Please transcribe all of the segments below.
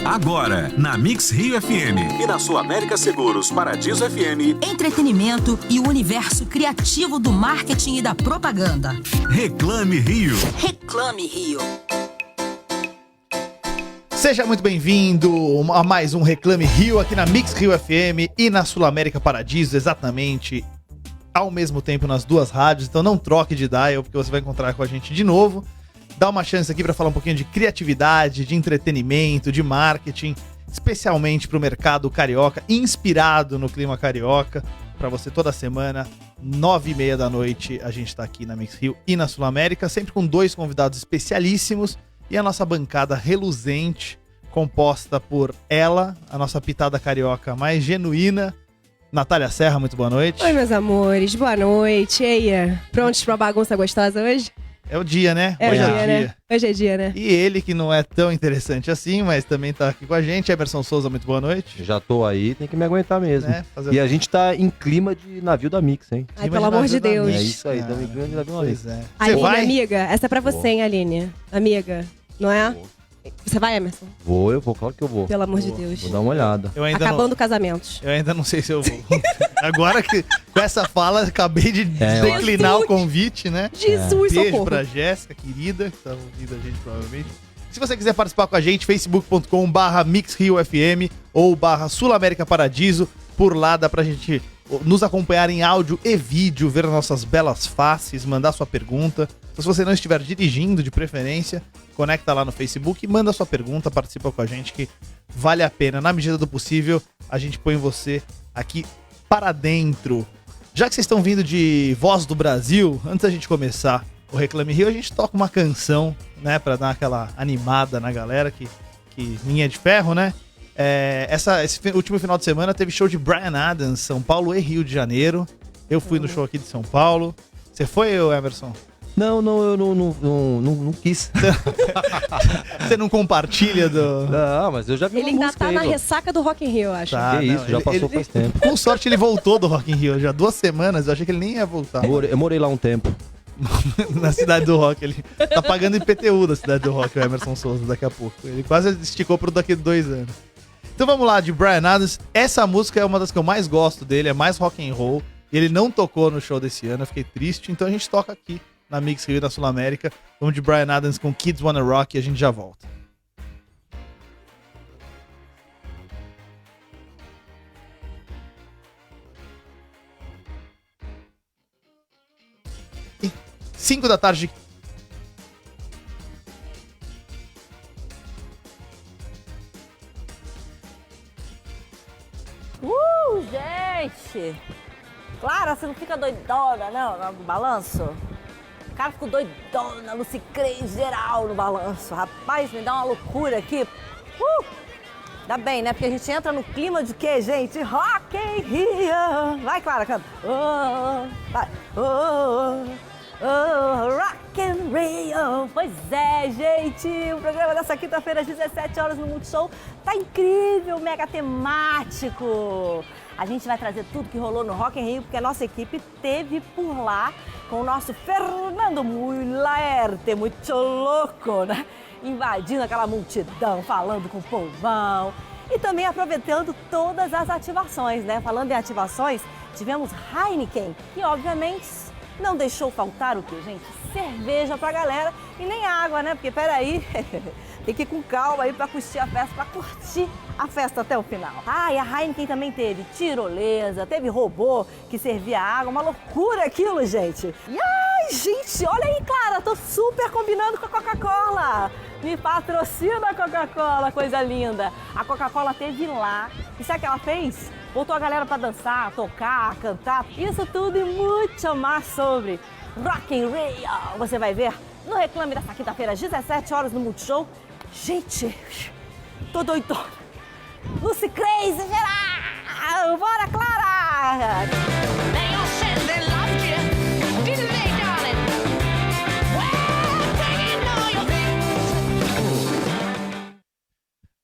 Agora, na Mix Rio FM e na sua América Seguros Paradiso FM, entretenimento e o universo criativo do marketing e da propaganda. Reclame Rio. Reclame Rio. Seja muito bem-vindo a mais um Reclame Rio aqui na Mix Rio FM e na Sul América Paradiso, exatamente ao mesmo tempo nas duas rádios. Então não troque de dial, porque você vai encontrar com a gente de novo. Dá uma chance aqui para falar um pouquinho de criatividade, de entretenimento, de marketing, especialmente para o mercado carioca, inspirado no clima carioca. Para você toda semana, 9h30 da noite, a gente está aqui na Mix Rio e na Sul América, sempre com dois convidados especialíssimos e a nossa bancada reluzente, composta por ela, a nossa pitada carioca mais genuína, Natália Serra. Muito boa noite. Oi, meus amores, boa noite. E aí, prontos pra bagunça gostosa hoje? É o dia, né? Hoje é dia, né? Hoje é dia, né? E ele, que não é tão interessante assim, mas também tá aqui com a gente, Emerson Souza. Muito boa noite. Já tô aí, tem que me aguentar mesmo. Né? E a gente tá em clima de navio da Mix, hein? Ai, pelo amor de Deus. É isso aí, estamos em clima de navio da Mix. Pois é. Aline, vai? amiga, essa é pra você, hein, Aline? Amiga, não é? Você vai, Emerson? Eu vou, claro que eu vou. Pelo amor de Deus. Vou dar uma olhada. Acabando casamentos. Eu ainda não sei se eu vou. Agora que com essa fala, acabei de declinar o convite, né? Jesus, Beijo socorro. pra Jéssica, querida, que tá ouvindo a gente provavelmente. Se você quiser participar com a gente, facebook.com/MixRioFM ou /Sul América Paradiso. Por lá dá pra gente nos acompanhar em áudio e vídeo, ver nossas belas faces, mandar sua pergunta. Se você não estiver dirigindo, de preferência, conecta lá no Facebook e manda sua pergunta, participa com a gente, que vale a pena. Na medida do possível, a gente põe você aqui para dentro. Já que vocês estão vindo de Voz do Brasil, antes da gente começar o Reclame Rio, a gente toca uma canção, né, pra dar aquela animada na galera, que linha de ferro, né? Esse último final de semana teve show de Bryan Adams, São Paulo e Rio de Janeiro. Eu fui no show aqui de São Paulo. Você foi, Emerson? Não, eu não quis. Você não compartilha do... Não, mas eu já vi Ele ainda tá na ressaca do Rock in Rio, eu acho. Tá, Que isso, já passou faz tempo. Com sorte ele voltou do Rock in Rio, já 2 semanas, eu achei que ele nem ia voltar. Eu morei lá um tempo. Na Cidade do Rock, ele tá pagando IPTU da Cidade do Rock, o Emerson Souza, daqui a pouco. Ele quase esticou pro daqui de 2 anos. Então vamos lá, de Bryan Adams. Essa música é uma das que eu mais gosto dele, é mais rock and roll. Ele não tocou no show desse ano, eu fiquei triste, então a gente toca aqui na Mix Rio e na Sul América. Vamos de Bryan Adams com Kids Wanna Rock e a gente já volta. E 5 da tarde. Gente! Clara, você não fica doidona, não, no balanço? O cara ficou doidona, Lucy Crazy geral no balanço. Rapaz, me dá uma loucura aqui. Ainda bem, né? Porque a gente entra no clima de quê, gente? Rock in Rio! Vai, Clara, canta. Vai. Rock in Rio! Pois é, gente! O programa dessa quinta-feira às 17 horas no Multishow tá incrível, mega temático! A gente vai trazer tudo que rolou no Rock in Rio, porque a nossa equipe teve por lá com o nosso Fernando Mulaerte, muito louco, né? Invadindo aquela multidão, falando com o povão e também aproveitando todas as ativações, né? Falando em ativações, tivemos Heineken, que obviamente não deixou faltar o quê, gente? Cerveja pra galera e nem água, né? Porque peraí, tem que ir com calma aí pra curtir a festa, pra curtir a festa até o final. Ah, e a Heineken também teve tirolesa, teve robô que servia água, uma loucura aquilo, gente. E ai, gente, olha aí, Clara, tô super combinando com a Coca-Cola. Me patrocina a Coca-Cola, coisa linda. A Coca-Cola teve lá e sabe o que ela fez? Botou a galera pra dançar, tocar, cantar, isso tudo e muito mais sobre Rock in Rio. Você vai ver no Reclame dessa quinta-feira às 17 horas no Multishow. Gente, tô doidona. Lucy Crazy geral! Bora, Clara!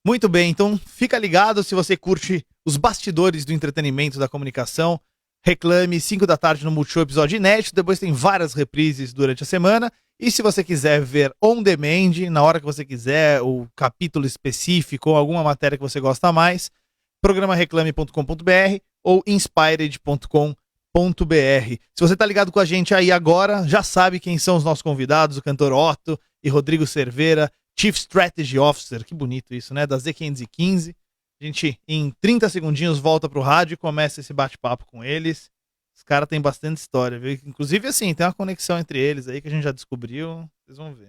Muito bem, então fica ligado se você curte os bastidores do entretenimento, da comunicação. Reclame, 5 da tarde no Multishow, episódio inédito. Depois tem várias reprises durante a semana. E se você quiser ver on demand, na hora que você quiser, o capítulo específico ou alguma matéria que você gosta mais, programareclame.com.br ou inspired.com.br. Se você tá ligado com a gente aí agora, já sabe quem são os nossos convidados, o cantor Otto e Rodrigo Cerveira, Chief Strategy Officer, que bonito isso, né, da Z515. A gente, em 30 segundinhos, volta pro rádio e começa esse bate-papo com eles. Os caras têm bastante história, viu? Inclusive, assim, tem uma conexão entre eles aí que a gente já descobriu. Vocês vão ver.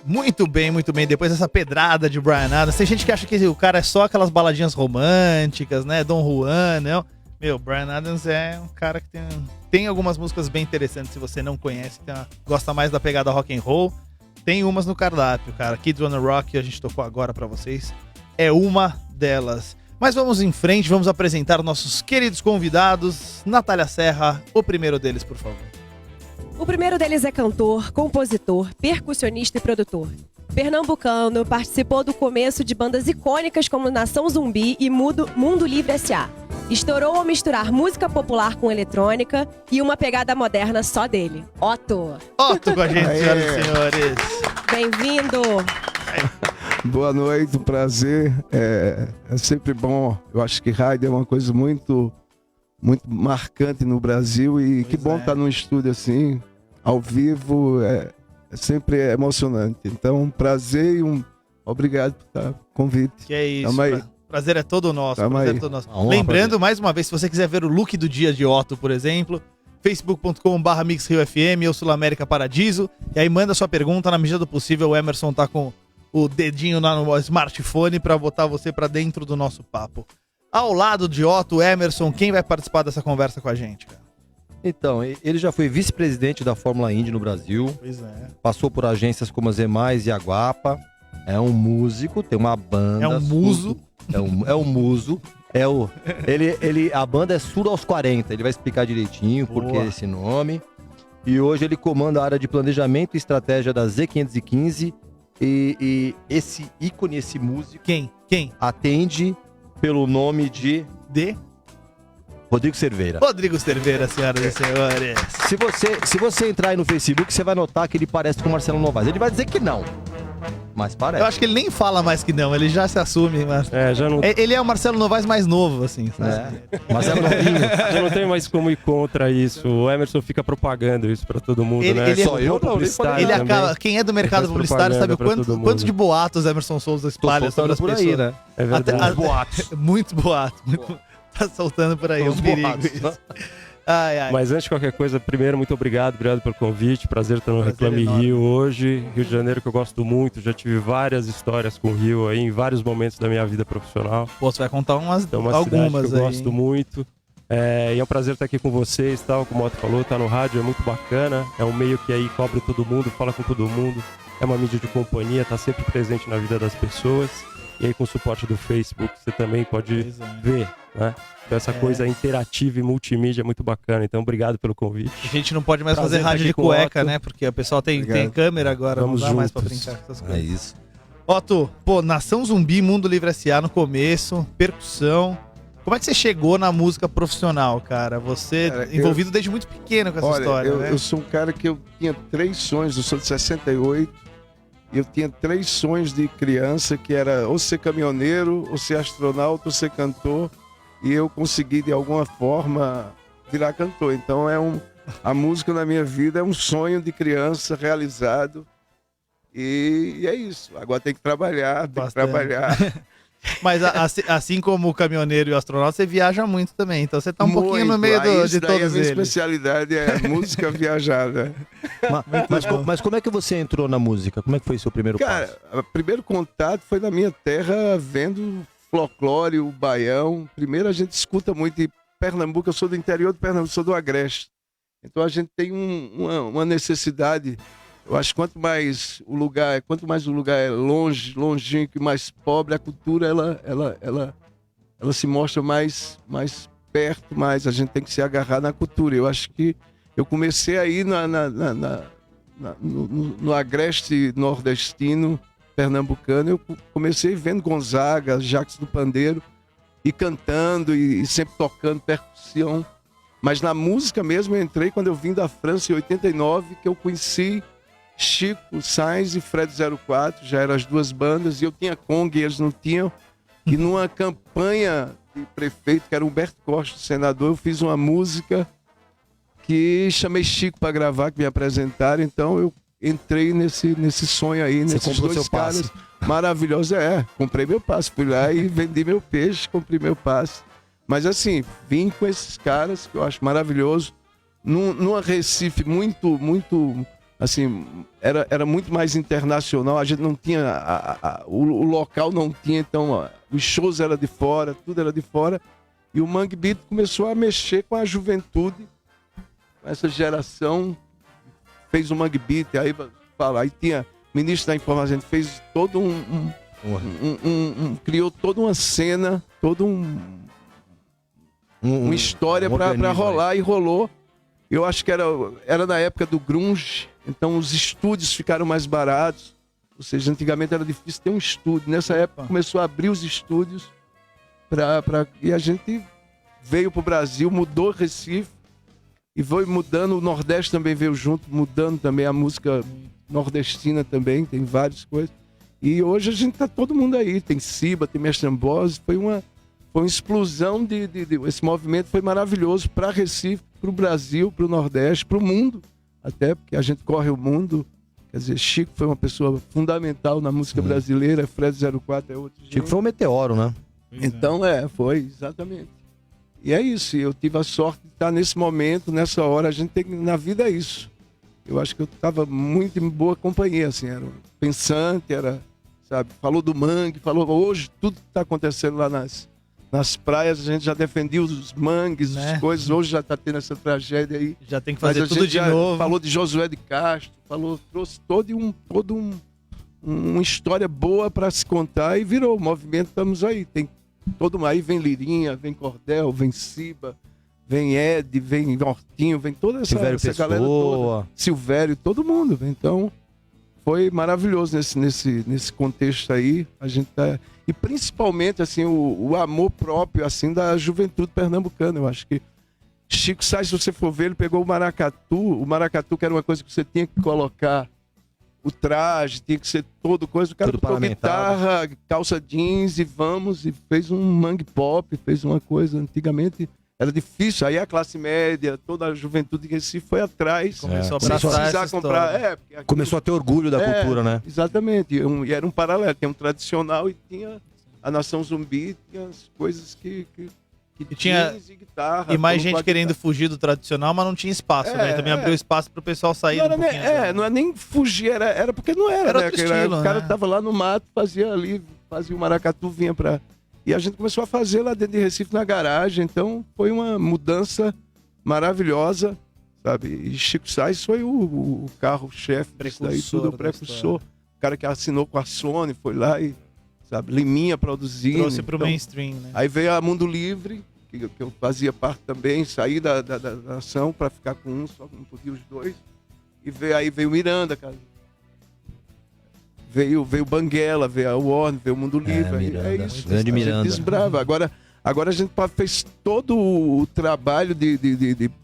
Muito bem, muito bem. Depois dessa pedrada de Bryan Adams, tem gente que acha que o cara é só aquelas baladinhas românticas, né? Dom Juan, não. Meu, Bryan Adams é um cara que tem algumas músicas bem interessantes, se você não conhece, gosta mais da pegada rock and roll. Tem umas no cardápio, cara. Kids Wanna Rock, que a gente tocou agora pra vocês, é uma delas. Mas vamos em frente, vamos apresentar nossos queridos convidados. Natália Serra, o primeiro deles, por favor. O primeiro deles é cantor, compositor, percussionista e produtor. Pernambucano, participou do começo de bandas icônicas como Nação Zumbi e Mundo Livre S.A. Estourou ao misturar música popular com eletrônica e uma pegada moderna só dele. Otto! Otto com a gente, senhoras e senhores. Bem-vindo! Boa noite, um prazer. É sempre bom. Eu acho que rádio é uma coisa muito marcante no Brasil e que bom estar num estúdio assim, ao vivo, é sempre emocionante. Então, um prazer e obrigado por convite. Que é isso. Tamo aí. Prazer é todo nosso. Prazer é todo nosso. Lembrando, mais uma vez, se você quiser ver o look do dia de Otto, por exemplo, facebook.com/MixRioFM ou Sul América Paradiso, e aí manda sua pergunta, na medida do possível o Emerson tá com o dedinho no smartphone para botar você para dentro do nosso papo. Ao lado de Otto, Emerson, quem vai participar dessa conversa com a gente, cara? Então, ele já foi vice-presidente da Fórmula Indy no Brasil. Pois é. Passou por agências como a Zemais e a Guapa. É um músico, tem uma banda. É um muso. É um muso. A banda é Surdo aos 40. Ele vai explicar direitinho por que esse nome. E hoje ele comanda a área de planejamento e estratégia da Z515. E esse ícone, esse músico... Quem? Atende pelo nome de Rodrigo Cerveira. Rodrigo Cerveira, senhoras e senhores. Se você entrar aí no Facebook, você vai notar que ele parece com o Marcelo Novaes. Ele vai dizer que não, mas parece. Eu acho que ele nem fala mais que não, ele já se assume. Mas... já não... Ele é o Marcelo Novaes mais novo, assim. Marcelo Novinho. Já não tem mais como ir contra isso. O Emerson fica propagando isso pra todo mundo, né? Ele Só eu não, ele acaba, quem é do mercado publicitário sabe quantos de boatos Emerson Souza espalha sobre as por pessoas. aí, né? É verdade. Boatos. Muito boato. Tá soltando por aí, Os um perigo boatos, isso. né? Ai. Mas antes de qualquer coisa, primeiro, muito obrigado pelo convite. Prazer estar no Reclame enorme. Rio hoje. Rio de Janeiro que eu gosto muito. Já tive várias histórias com o Rio aí, em vários momentos da minha vida profissional. Pô, você vai contar Então, uma algumas cidade que eu aí. gosto muito. E é um prazer estar aqui com vocês, tal. Como o Otto falou, tá no rádio, é muito bacana. É um meio que aí cobre todo mundo, fala com todo mundo. É uma mídia de companhia, tá sempre presente na vida das pessoas. E aí com o suporte do Facebook você também pode ver, né? Então essa coisa interativa e multimídia é muito bacana. Então obrigado pelo convite. A gente não pode mais Prazer fazer rádio estar de aqui com o cueca, Otto. né? Porque o pessoal tem câmera agora, Vamos não dá mais pra juntos. brincar com essas É coisas. isso. Otto, Nação Zumbi, Mundo Livre S.A. no começo, percussão. Como é que você chegou na música profissional, cara? Você envolvido desde muito pequeno com essa história, né? Eu sou um cara que eu tinha 3 sonhos, eu sou de 68, e eu tinha 3 sonhos de criança, que era ou ser caminhoneiro, ou ser astronauta, ou ser cantor, e eu consegui de alguma forma virar cantor. Então a música na minha vida é um sonho de criança realizado, e é isso. Agora tem que trabalhar, Mas assim como o caminhoneiro e o astronauta, você viaja muito também. Então você tá um pouquinho no meio de todos a minha eles. especialidade é música viajada. Mas como é que você entrou na música? Como é que foi seu primeiro passo? Cara, o primeiro contato foi na minha terra, vendo folclore, o baião. Primeiro a gente escuta muito em Pernambuco, eu sou do interior de Pernambuco, sou do Agreste. Então a gente tem uma necessidade. Eu acho que quanto mais o lugar é longínquo e mais pobre, a cultura ela se mostra mais perto, mais a gente tem que se agarrar na cultura. Eu acho que eu comecei aí no Agreste nordestino, pernambucano, eu comecei vendo Gonzaga, Jacques do Pandeiro, e cantando e sempre tocando percussão. Mas na música mesmo eu entrei quando eu vim da França em 89, que eu conheci Chico Sainz e Fred 04, já eram as duas bandas, e eu tinha Kong e eles não tinham. E numa campanha de prefeito, que era Humberto Costa, senador, eu fiz uma música que chamei Chico para gravar, que me apresentaram, então eu entrei nesse sonho aí, Você nesses comprou dois seu passe. caras maravilhosos. Comprei meu passe, fui lá e vendi meu peixe, comprei meu passe. Mas assim, vim com esses caras que eu acho maravilhoso, numa Recife muito, assim, era muito mais internacional, a gente não tinha, o local não tinha, então os shows eram de fora, tudo era de fora, e o Mangue Beat começou a mexer com a juventude, com essa geração, fez o Mangue Beat, aí tinha ministro da informação, a gente fez todo criou toda uma cena, uma história para rolar, e rolou. Eu acho que era na época do grunge, então os estúdios ficaram mais baratos, ou seja, antigamente era difícil ter um estúdio. Nessa época começou a abrir os estúdios e a gente veio para o Brasil, mudou Recife e foi mudando. O Nordeste também veio junto, mudando também a música nordestina também, tem várias coisas. E hoje a gente tá todo mundo aí, tem Siba, tem Mestre Ambose, foi uma explosão esse movimento foi maravilhoso para Recife, para o Brasil, para o Nordeste, para o mundo, até porque a gente corre o mundo. Quer dizer, Chico foi uma pessoa fundamental na música brasileira, Fred 04 é outro. Chico foi um meteoro, né? Então, foi, exatamente. E é isso, eu tive a sorte de estar nesse momento, nessa hora, a gente tem, na vida é isso. Eu acho que eu estava muito em boa companhia, assim, era pensante, sabe, falou do mangue, falou hoje tudo que está acontecendo lá nas praias, a gente já defendia os mangues, as coisas, hoje já está tendo essa tragédia aí. Já tem que fazer tudo de novo. Falou de Josué de Castro, trouxe uma história boa para se contar e virou o movimento, estamos aí. Tem aí vem Lirinha, vem Cordel, vem Siba, vem Ed, vem Hortinho, vem toda essa galera toda. Silvério, todo mundo. Então, foi maravilhoso nesse contexto aí. A gente tá... E principalmente assim, o amor próprio assim, da juventude pernambucana. Eu acho que Chico Sainz, se você for ver, ele pegou o maracatu, que era uma coisa que você tinha que colocar o traje, tinha que ser todo coisa. O cara tocou guitarra, calça jeans e fez um mangue pop, fez uma coisa. Antigamente era difícil, aí a classe média, toda a juventude que Recife foi atrás. Começou a precisar comprar. Começou a ter orgulho da cultura, né? Exatamente. E era um paralelo. Tem um tradicional e tinha a Nação Zumbi, tinha as coisas que tinha guitarra. E mais gente querendo fugir do tradicional, mas não tinha espaço, né? Também abriu espaço pro pessoal sair não é nem fugir, era porque não era, né? Outro estilo, o cara tava lá no mato, fazia o maracatu, vinha pra... E a gente começou a fazer lá dentro de Recife, na garagem. Então, foi uma mudança maravilhosa, sabe? E Chico Sainz foi o carro-chefe disso daí, tudo, o precursor. O cara que assinou com a Sony, foi lá e, sabe, Liminha produzindo. Trouxe pro mainstream, né? Aí veio a Mundo Livre, que eu fazia parte também, saí da ação para ficar com um, só não podia os dois. E veio Miranda, cara. Veio Banguela, veio a Warner, veio o Mundo Livre. É isso. Grande Miranda. Desbrava. Agora a gente fez todo o trabalho de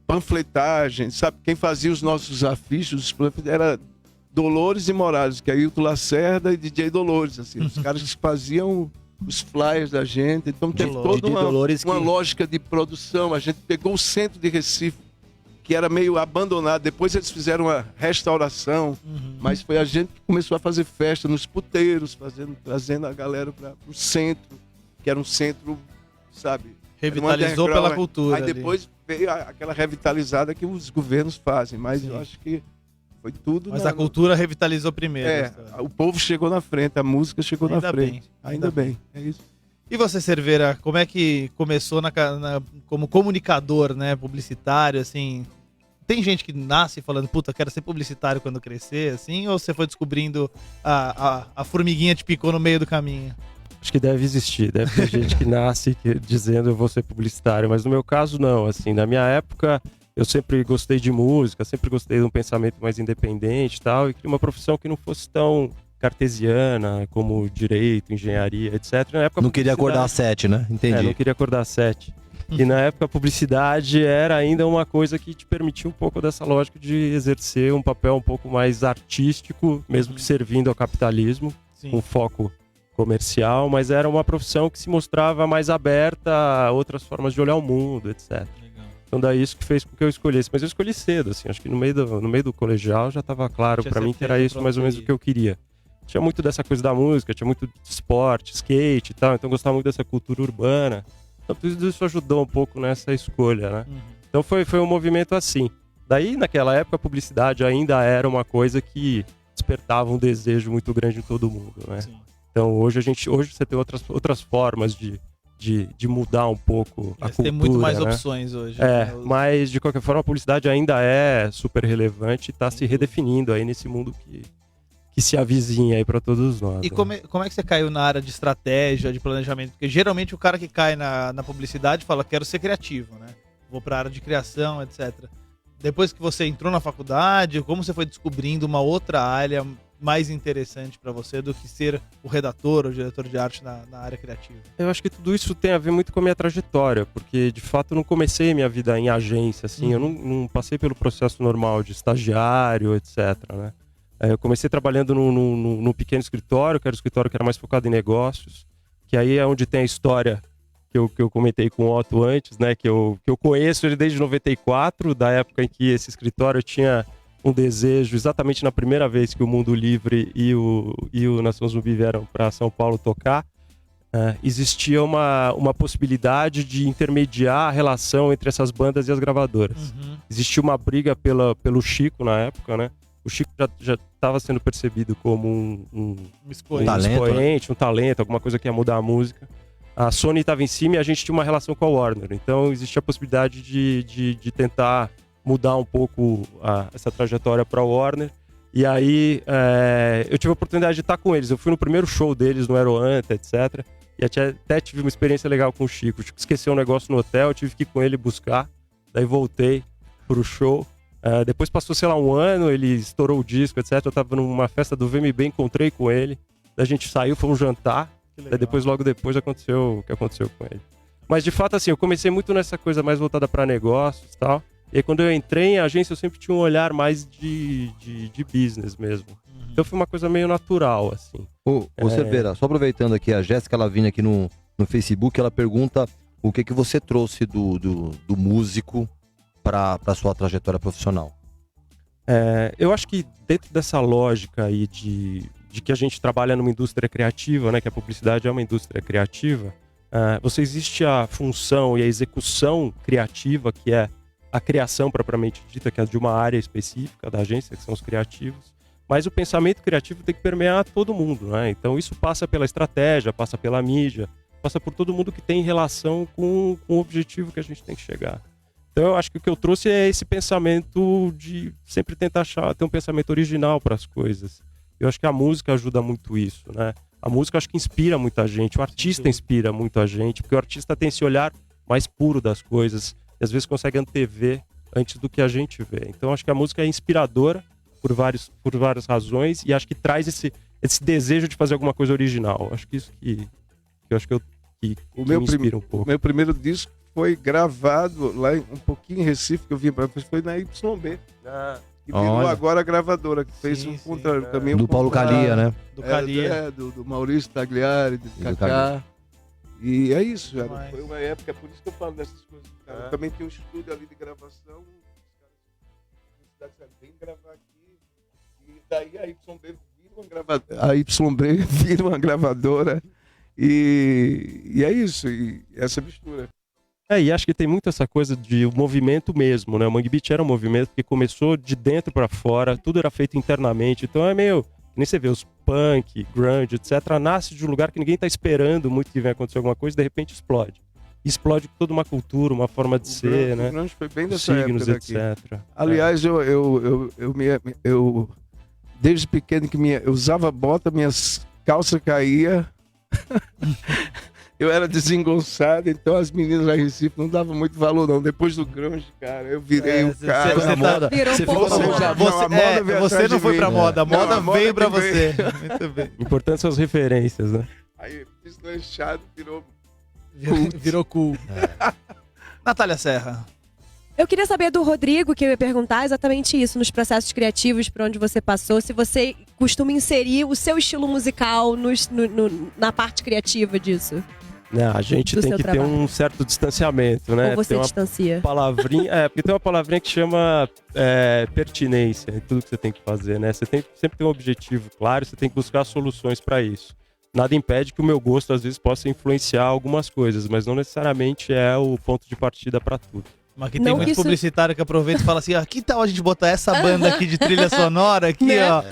panfletagem, sabe? Quem fazia os nossos afiches, era Dolores e Morales, que é Ailton Lacerda e DJ Dolores, assim, os caras que faziam os flyers da gente. Então teve toda uma lógica de produção. A gente pegou o centro de Recife, que era meio abandonado. Depois eles fizeram uma restauração, mas foi a gente que começou a fazer festa nos puteiros, trazendo a galera para o centro, que era um centro, sabe? Revitalizou pela cultura. Aí depois veio aquela revitalizada que os governos fazem, mas eu acho que foi tudo... Mas a cultura revitalizou primeiro. O povo chegou na frente, a música chegou na frente. Ainda bem, é isso. E você, Cerveira, como é que começou como comunicador, né, publicitário, assim? Tem gente que nasce falando, puta, quero ser publicitário quando crescer, assim? Ou você foi descobrindo a formiguinha te picou no meio do caminho? Acho que deve existir, deve ter gente que nasce dizendo eu vou ser publicitário, mas no meu caso não, assim, na minha época eu sempre gostei de música, sempre gostei de um pensamento mais independente e tal, e queria uma profissão que não fosse tão cartesiana, como direito, engenharia, etc. Na época, Não queria acordar às 7, né? Entendi. não queria acordar às 7. E na época a publicidade era ainda uma coisa que te permitia um pouco dessa lógica de exercer um papel um pouco mais artístico, mesmo que servindo ao capitalismo, com foco comercial, mas era uma profissão que se mostrava mais aberta a outras formas de olhar o mundo, etc. Então daí isso que fez com que eu escolhesse. Mas eu escolhi cedo, assim, acho que no meio do colegial já estava claro para mim que era isso mais ou menos o que eu queria. Tinha muito dessa coisa da música, tinha muito de esporte, skate e tal, então eu gostava muito dessa cultura urbana. Então tudo isso ajudou um pouco nessa escolha, né? Então foi um movimento assim. Daí, naquela época, a publicidade ainda era uma coisa que despertava um desejo muito grande em todo mundo, né? Sim. Então hoje você tem outras formas de mudar um pouco a cultura, tem muito mais né? opções hoje. Mas de qualquer forma a publicidade ainda é super relevante e está se redefinindo aí nesse mundo que se avizinha aí para todos nós. E né? como é que você caiu na área de estratégia, de planejamento? Porque geralmente o cara que cai na publicidade fala, quero ser criativo, né? Vou para a área de criação, etc. Depois que você entrou na faculdade, como você foi descobrindo uma outra área mais interessante para você do que ser o redator ou diretor de arte na área criativa? Eu acho que tudo isso tem a ver muito com a minha trajetória, porque de fato eu não comecei minha vida em agência, assim, eu não passei pelo processo normal de estagiário, etc, né? Eu comecei trabalhando num pequeno escritório, que era o escritório que era mais focado em negócios, que aí é onde tem a história que eu comentei com o Otto antes, né? Que eu conheço ele desde 94, da época em que esse escritório tinha um desejo, exatamente na primeira vez que o Mundo Livre e o Nação Zumbi vieram para São Paulo tocar, existia uma possibilidade de intermediar a relação entre essas bandas e as gravadoras. Existia uma briga pelo Chico na época, né? O Chico já estava sendo percebido como um expoente, um talento, alguma coisa que ia mudar a música. A Sony estava em cima e a gente tinha uma relação com a Warner. Então existia a possibilidade de tentar mudar um pouco essa trajetória para a Warner. E aí eu tive a oportunidade de estar com eles. Eu fui no primeiro show deles no Aeroanta, etc. E até tive uma experiência legal com o Chico. O Chico esqueceu um negócio no hotel, eu tive que ir com ele buscar. Daí voltei pro show. Depois passou, sei lá, um ano, ele estourou o disco, etc. Eu tava numa festa do VMB, encontrei com ele. Daí a gente saiu, foi um jantar. Daí logo depois aconteceu o que aconteceu com ele. Mas de fato, assim, eu comecei muito nessa coisa mais voltada para negócios e tal. E aí quando eu entrei em agência, eu sempre tinha um olhar mais de business mesmo. Então foi uma coisa meio natural, assim. Ô Cerveira, só aproveitando aqui, a Jéssica Lavínia aqui no Facebook, ela pergunta o que você trouxe do músico para a sua trajetória profissional. Eu acho que dentro dessa lógica aí de que a gente trabalha numa indústria criativa, né, que a publicidade é uma indústria criativa, existe a função e a execução criativa, que é a criação propriamente dita, que é de uma área específica da agência, que são os criativos, mas o pensamento criativo tem que permear todo mundo, né? Então isso passa pela estratégia, passa pela mídia, passa por todo mundo que tem relação com o objetivo que a gente tem que chegar. Então eu acho que o que eu trouxe é esse pensamento de sempre tentar ter um pensamento original para as coisas. Eu acho que a música ajuda muito isso, né? A música acho que inspira muita gente, o artista inspira muito a gente, porque o artista tem esse olhar mais puro das coisas, e às vezes consegue antever antes do que a gente vê. Então acho que a música é inspiradora por várias razões, e acho que traz esse desejo de fazer alguma coisa original. Acho que isso que me inspira um pouco. O meu primeiro disco foi gravado lá um pouquinho em Recife, que eu vim para foi na YB. E virou agora a gravadora, que fez o caminho do Paulo Calia, né? Do Calia. Do Maurício Tagliari, do Kaká. E é isso, já. Foi uma época, por isso que eu falo dessas coisas. Cara. Eu também tinha um estúdio ali de gravação, os caras vem gravar aqui, e daí a YB vira uma gravadora, e é isso, e essa mistura. E acho que tem muito essa coisa de movimento mesmo, né? O Mangue Beat era um movimento que começou de dentro para fora, tudo era feito internamente, então é meio... Nem você vê, os punk, grunge, etc. Nasce de um lugar que ninguém tá esperando muito que venha acontecer alguma coisa e de repente explode. E explode com toda uma cultura, uma forma de ser, né? O grunge foi bem dessa signos, época etc. Aliás, eu desde pequeno que eu usava bota, minhas calças caíam. eu era desengonçado, então as meninas lá em Recife não davam muito valor, não. Depois do grunge, cara, eu virei o cara. Foi na moda. Virou um Você pouco ficou na moda. moda. Não, a moda veio Você atrás não de foi mim. pra moda, a Não, moda a moda veio pra que veio. você. Muito bem. Importante são as referências, né? Aí, deslanchado, virou... Virou cool. Natália Serra. Eu queria saber do Rodrigo, que eu ia perguntar exatamente isso, nos processos criativos por onde você passou, se você costuma inserir o seu estilo musical na parte criativa disso. Não, a gente Do tem seu que ter trabalho. um certo distanciamento, né? Ou você Tem uma distancia? palavrinha, porque tem uma palavrinha que chama pertinência em tudo que você tem que fazer, né? Você tem que sempre ter um objetivo claro, você tem que buscar soluções para isso. Nada impede que o meu gosto às vezes possa influenciar algumas coisas, mas não necessariamente é o ponto de partida para tudo. Mas aqui Não tem que muito isso- publicitário que aproveita e fala assim, ó, que tal a gente botar essa banda aqui de trilha sonora aqui, Né? ó.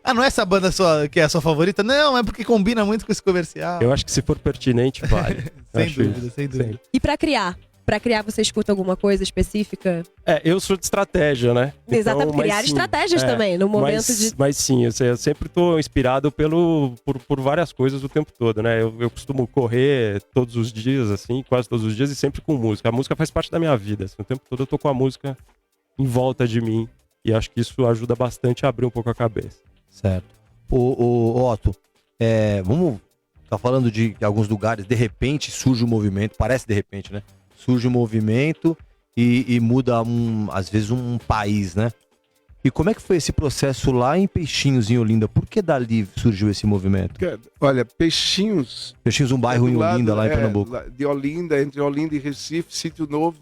Ah, não é essa banda que é a sua favorita? Não, é porque combina muito com esse comercial. Eu acho que se for pertinente, vale. Sem Acho dúvida, isso. sem dúvida. E pra criar? Pra criar, você escuta alguma coisa específica? Eu sou de estratégia, né? Exatamente, Então, mas criar sim, estratégias também, no momento mas, de... Mas sim, eu sempre tô inspirado por várias coisas o tempo todo, né? Eu costumo correr todos os dias, assim, quase todos os dias, e sempre com música. A música faz parte da minha vida, assim, o tempo todo eu tô com a música em volta de mim, e acho que isso ajuda bastante a abrir um pouco a cabeça. Certo. O Otto, vamos... Tá falando de alguns lugares, de repente surge um movimento, parece de repente, né? Surge um movimento e muda, às vezes, um país, né? E como é que foi esse processo lá em Peixinhos, em Olinda? Por que dali surgiu esse movimento? Cara, olha, Peixinhos... Peixinhos, um bairro em do lado, Olinda, lá em Pernambuco. De Olinda, entre Olinda e Recife, Sítio Novo.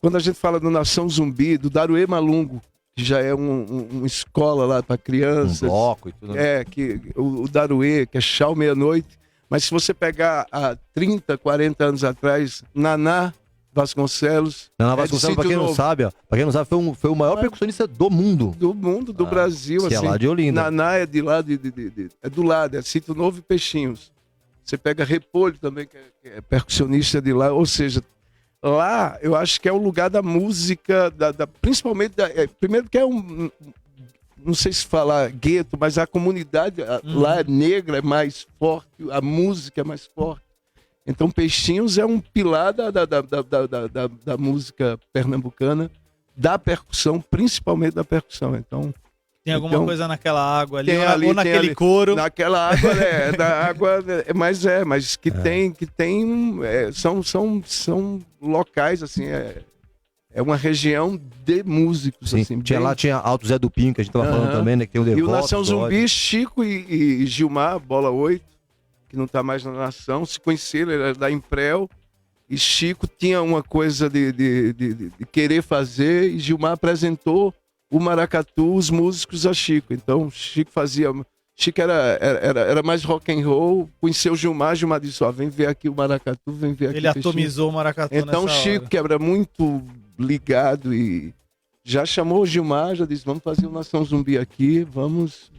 Quando a gente fala do Nação Zumbi, do Daruê Malungo, que já é uma escola lá para Um crianças. bloco e tudo. Que o Daruê, que é Chau Meia-Noite. Mas se você pegar há 30, 40 anos atrás, Naná Vasconcelos. Naná é de Vasconcelos, pra Sítio quem não Novo. sabe, ó, pra quem não sabe, foi o maior percussionista do mundo. Do mundo, do Brasil. Que é lá de Olinda. Naná é de lá, é do lado, é Sítio Novo e Peixinhos. Você pega Repolho também, que é percussionista de lá. Ou seja, lá eu acho que é o lugar da música, principalmente, primeiro que é não sei se falar gueto, mas a comunidade lá é negra, é mais forte, a música é mais forte. Então Peixinhos é um pilar da música pernambucana, da percussão, principalmente da percussão. Então, Tem alguma coisa naquela água ali, tem ali, ou tem naquele ali. couro. Naquela água, da água, mas que tem, são locais, assim, é uma região de músicos, Sim. assim. Tinha Alto Zé do Pinho, que a gente tava falando também, né? Que tem o E Devoto. o Nação Zumbi, Chico e Gilmar, Bola 8, que não tá mais na Nação, se conheceram, ele era da Imprel, e Chico tinha uma coisa de querer fazer, e Gilmar apresentou o maracatu, os músicos a Chico. Então, Chico era mais rock and roll, conheceu o Gilmar disse, ó, vem ver aqui o maracatu, vem ver aqui Ele o Peixinho. atomizou o maracatu Então, nessa Chico, hora. que era muito ligado e já chamou o Gilmar, já disse, vamos fazer o Nação Zumbi aqui, vamos...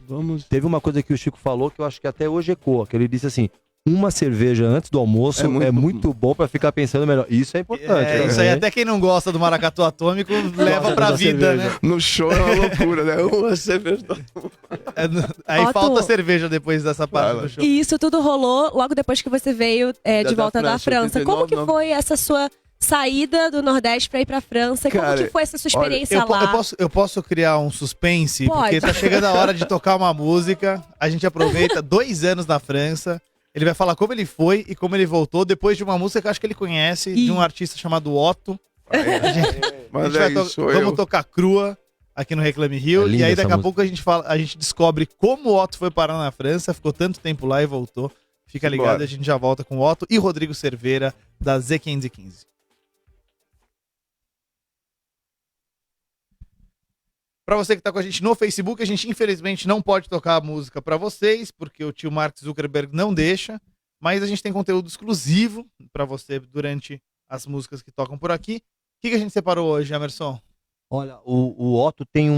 Teve uma coisa que o Chico falou que eu acho que até hoje ecoa, que ele disse assim, uma cerveja antes do almoço é muito bom pra ficar pensando melhor. Isso é importante. Isso aí, até quem não gosta do maracatu atômico leva pra vida, né? No show é uma loucura, né? Uma cerveja... Aí Otto, falta cerveja depois dessa parte do show. E isso tudo rolou logo depois que você veio de Da volta da França. 89, Como que não. foi essa sua saída do Nordeste pra ir pra França? Como Cara, que foi essa sua experiência Eu, lá? eu posso criar um suspense? Pode. Porque tá chegando a hora de tocar uma música. A gente aproveita 2 anos na França. Ele vai falar como ele foi e como ele voltou depois de uma música que eu acho que ele conhece, de um artista chamado Otto. A gente vai vamos tocar crua aqui no Reclame Rio. É linda E aí essa daqui a música. pouco a gente descobre como o Otto foi parar na França, ficou tanto tempo lá e voltou. Fica ligado, Bora. a gente já volta com o Otto e Rodrigo Cerveira, da Z515. Pra você que tá com a gente no Facebook, a gente infelizmente não pode tocar a música pra vocês, porque o tio Mark Zuckerberg não deixa, mas a gente tem conteúdo exclusivo pra você durante as músicas que tocam por aqui. O que a gente separou hoje, Emerson? Olha, o Otto tem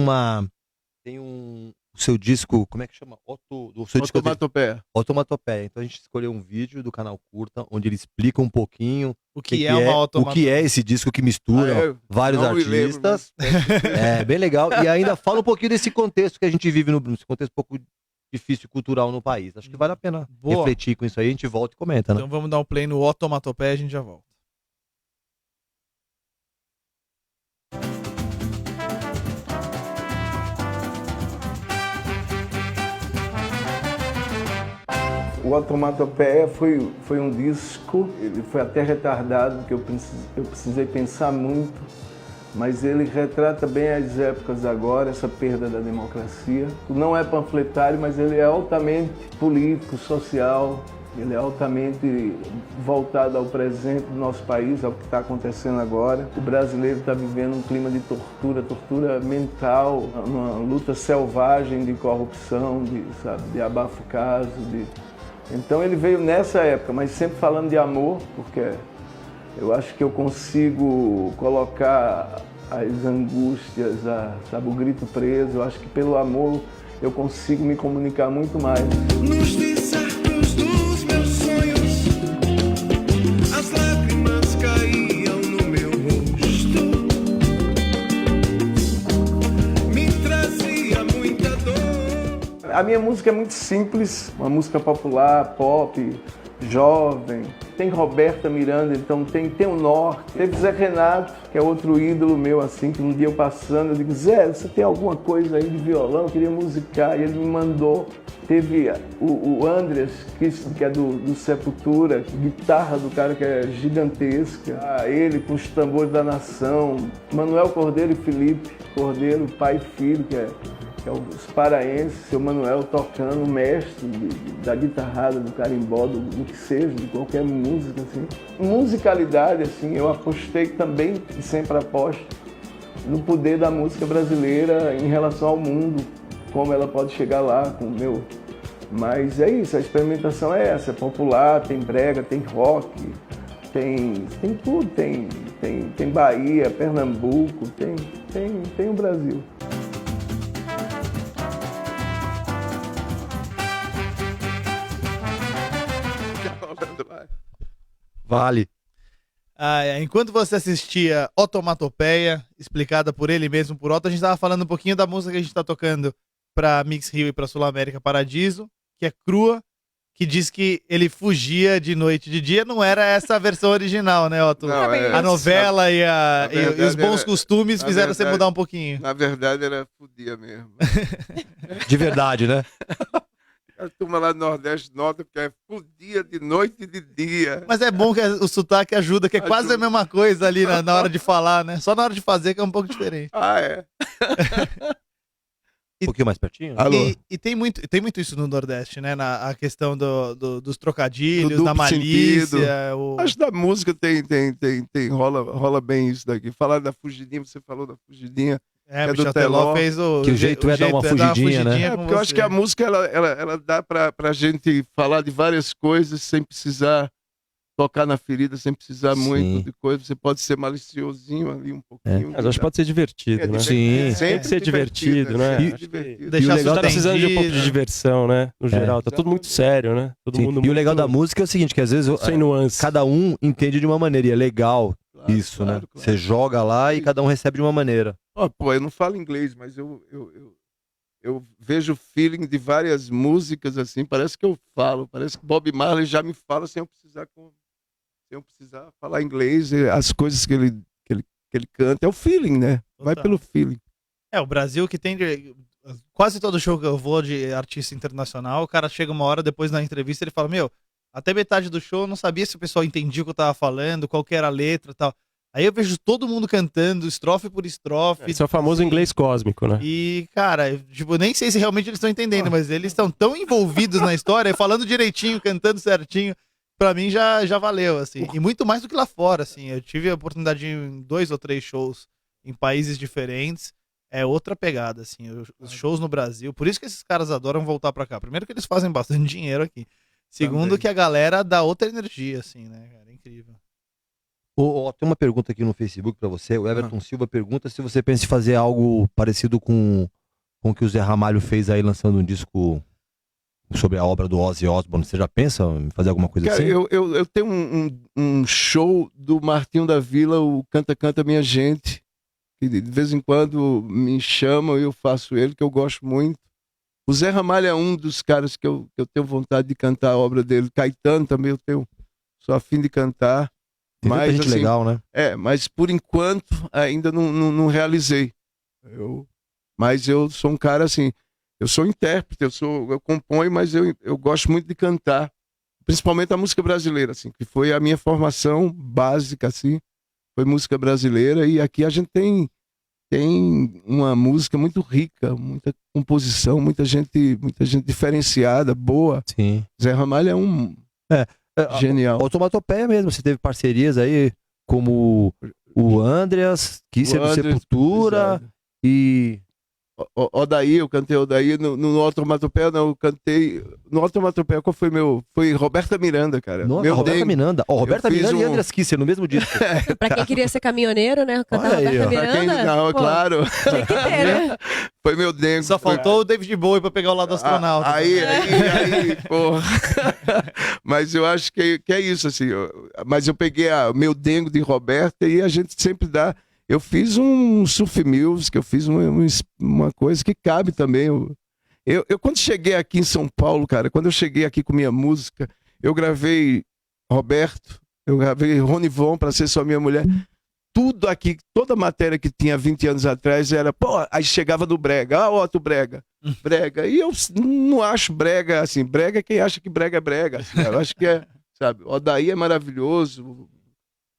o seu disco, como é que chama? O seu disco Onomatopeia. Onomatopeia. Então a gente escolheu um vídeo do canal Curta, onde ele explica um pouquinho O que é uma o que é esse disco que mistura vários não me lembro, artistas. É bem legal. E ainda fala um pouquinho desse contexto que a gente vive, nesse contexto um pouco difícil cultural no país. Acho que vale a pena Boa. refletir com isso aí, a gente volta e comenta, né? Então vamos dar um play no Otomatopeia e a gente já volta. O Otomatopeia foi um disco, ele foi até retardado, que eu precisei pensar muito, mas ele retrata bem as épocas agora, essa perda da democracia. Não é panfletário, mas ele é altamente político, social, ele é altamente voltado ao presente do nosso país, ao que está acontecendo agora. O brasileiro está vivendo um clima de tortura mental, uma luta selvagem de corrupção, de abafo-caso, Então ele veio nessa época, mas sempre falando de amor, porque eu acho que eu consigo colocar as angústias, o grito preso. Eu acho que pelo amor eu consigo me comunicar muito mais. Nos desertos dos meus sonhos, as lágrimas caíam no meu rosto, me trazia muita dor. A minha música é muito simples, uma música popular, pop, jovem. Tem Roberta Miranda, então tem o Norte. Teve Zé Renato, que é outro ídolo meu, assim, que um dia eu passando, eu digo, Zé, você tem alguma coisa aí de violão? Eu queria musicar. E ele me mandou. Teve o Andreas, que é do Sepultura, guitarra do cara que é gigantesca. Ele com os tambores da nação. Manuel Cordeiro e Felipe Cordeiro, pai e filho, que é os paraenses, seu Manuel tocando, mestre da guitarrada, do carimbó, do que seja, de qualquer música, assim. Musicalidade, assim, eu apostei também, e sempre aposto, no poder da música brasileira em relação ao mundo, como ela pode chegar lá com o meu... Mas é isso, a experimentação é essa, é popular, tem brega, tem rock, tem tudo, tem Bahia, Pernambuco, tem o Brasil. Vale. Enquanto você assistia Otomatopeia, explicada por ele mesmo, por Otto, a gente tava falando um pouquinho da música que a gente tá tocando pra Mix Rio e pra Sul América Paradiso, que é Crua, que diz que ele fugia de noite e de dia. Não era essa a versão original, né, Otto? Não, a novela e os bons era, costumes fizeram você mudar um pouquinho. Na verdade, era fudia mesmo. De verdade, né? A turma lá do Nordeste nota que é fudia de noite e de dia. Mas é bom que o sotaque ajuda, que é quase a mesma coisa ali na hora de falar, né? Só na hora de fazer que é um pouco diferente. Ah, é? Um pouquinho mais pertinho? E tem muito isso no Nordeste, né? A questão dos trocadilhos, Do da duplo malícia. sentido. Acho que da música rola bem isso daqui. Falar da fugidinha, você falou da fugidinha. O Michel Teló fez que o jeito é dar uma fugidinha, né? Porque eu acho que a música ela dá pra gente falar de várias coisas sem precisar tocar na ferida, sem precisar muito de coisa. Você pode ser maliciosinho ali um pouquinho. Mas acho que pode ser divertido, né? Sim. Tem que ser divertido, né? Deixar e o legal tá precisando de um pouco de diversão, né? No geral, tá tudo muito sério, né? Todo mundo e o legal da música é o seguinte, que às vezes sem nuance. Cada um entende de uma maneira, e é legal isso, né? Claro. Você joga lá e cada um recebe de uma maneira. Eu não falo inglês, mas eu vejo o feeling de várias músicas assim, parece que eu falo, parece que Bob Marley já me fala sem eu precisar falar inglês, as coisas que ele canta, é o feeling, né? Vai pelo feeling. O Brasil que tem quase todo show que eu vou de artista internacional, o cara chega uma hora depois na entrevista, ele fala, até metade do show eu não sabia se o pessoal entendia o que eu tava falando, qual que era a letra e tal. Aí eu vejo todo mundo cantando, estrofe por estrofe. Esse é o famoso inglês cósmico, né? E, cara, nem sei se realmente eles estão entendendo, mas eles estão tão envolvidos na história, falando direitinho, cantando certinho, pra mim já valeu, assim. E muito mais do que lá fora, assim. Eu tive a oportunidade de ir em 2 ou 3 shows em países diferentes. É outra pegada, assim. Os shows no Brasil. Por isso que esses caras adoram voltar pra cá. Primeiro que eles fazem bastante dinheiro aqui. Segundo Também. que a galera dá outra energia, assim, né, cara? É incrível. Tem uma pergunta aqui no Facebook pra você. O Everton Silva pergunta se você pensa em fazer algo parecido com o que o Zé Ramalho fez aí, lançando um disco sobre a obra do Ozzy Osbourne. Você já pensa em fazer alguma coisa Cara, assim? eu tenho um show do Martinho da Vila, o Canta Canta Minha Gente, que de vez em quando me chamam e eu faço ele, que eu gosto muito. O Zé Ramalho é um dos caras que eu tenho vontade de cantar a obra dele. Caetano também sou afim de cantar. Tem muita gente legal, né? Mas por enquanto ainda não realizei. Mas eu sou um cara assim, eu sou intérprete, eu componho, mas eu gosto muito de cantar. Principalmente a música brasileira, assim, que foi a minha formação básica, assim, foi música brasileira. E aqui a gente tem uma música muito rica, muita composição, muita gente diferenciada, boa. Sim. Zé Ramalho é um genial. Automatopeia mesmo, você teve parcerias aí como o Andreas, Kisser do Sepultura, exato. e... Odaí, eu cantei Odaí no Automatopeia, não, eu cantei... No Automatopeia, qual foi meu... Foi Roberta Miranda, cara. Roberta Miranda. Roberta Miranda e Andreas Kisser no mesmo disco. Pra quem queria ser caminhoneiro, né? Cantar Olha aí, Roberta ó. Miranda. Não, pô, claro. Tem que ter, né? Foi meu dengo. Só faltou o David Bowie pra pegar o lado astronauta. Aí, porra. Mas eu acho que é isso, assim. Mas eu peguei meu dengo de Roberta e a gente sempre dá... Eu fiz um surf music, eu fiz uma coisa que cabe também. Eu quando cheguei aqui em São Paulo, cara, quando eu cheguei aqui com minha música, eu gravei Roberto, eu gravei Rony Von, Pra Ser Só Minha Mulher. Tudo aqui, toda matéria que tinha 20 anos atrás era, pô, aí chegava do brega, Otto Brega, brega. E eu não acho brega, assim, brega é quem acha que brega é brega. Assim, eu acho que sabe, Odaí é maravilhoso.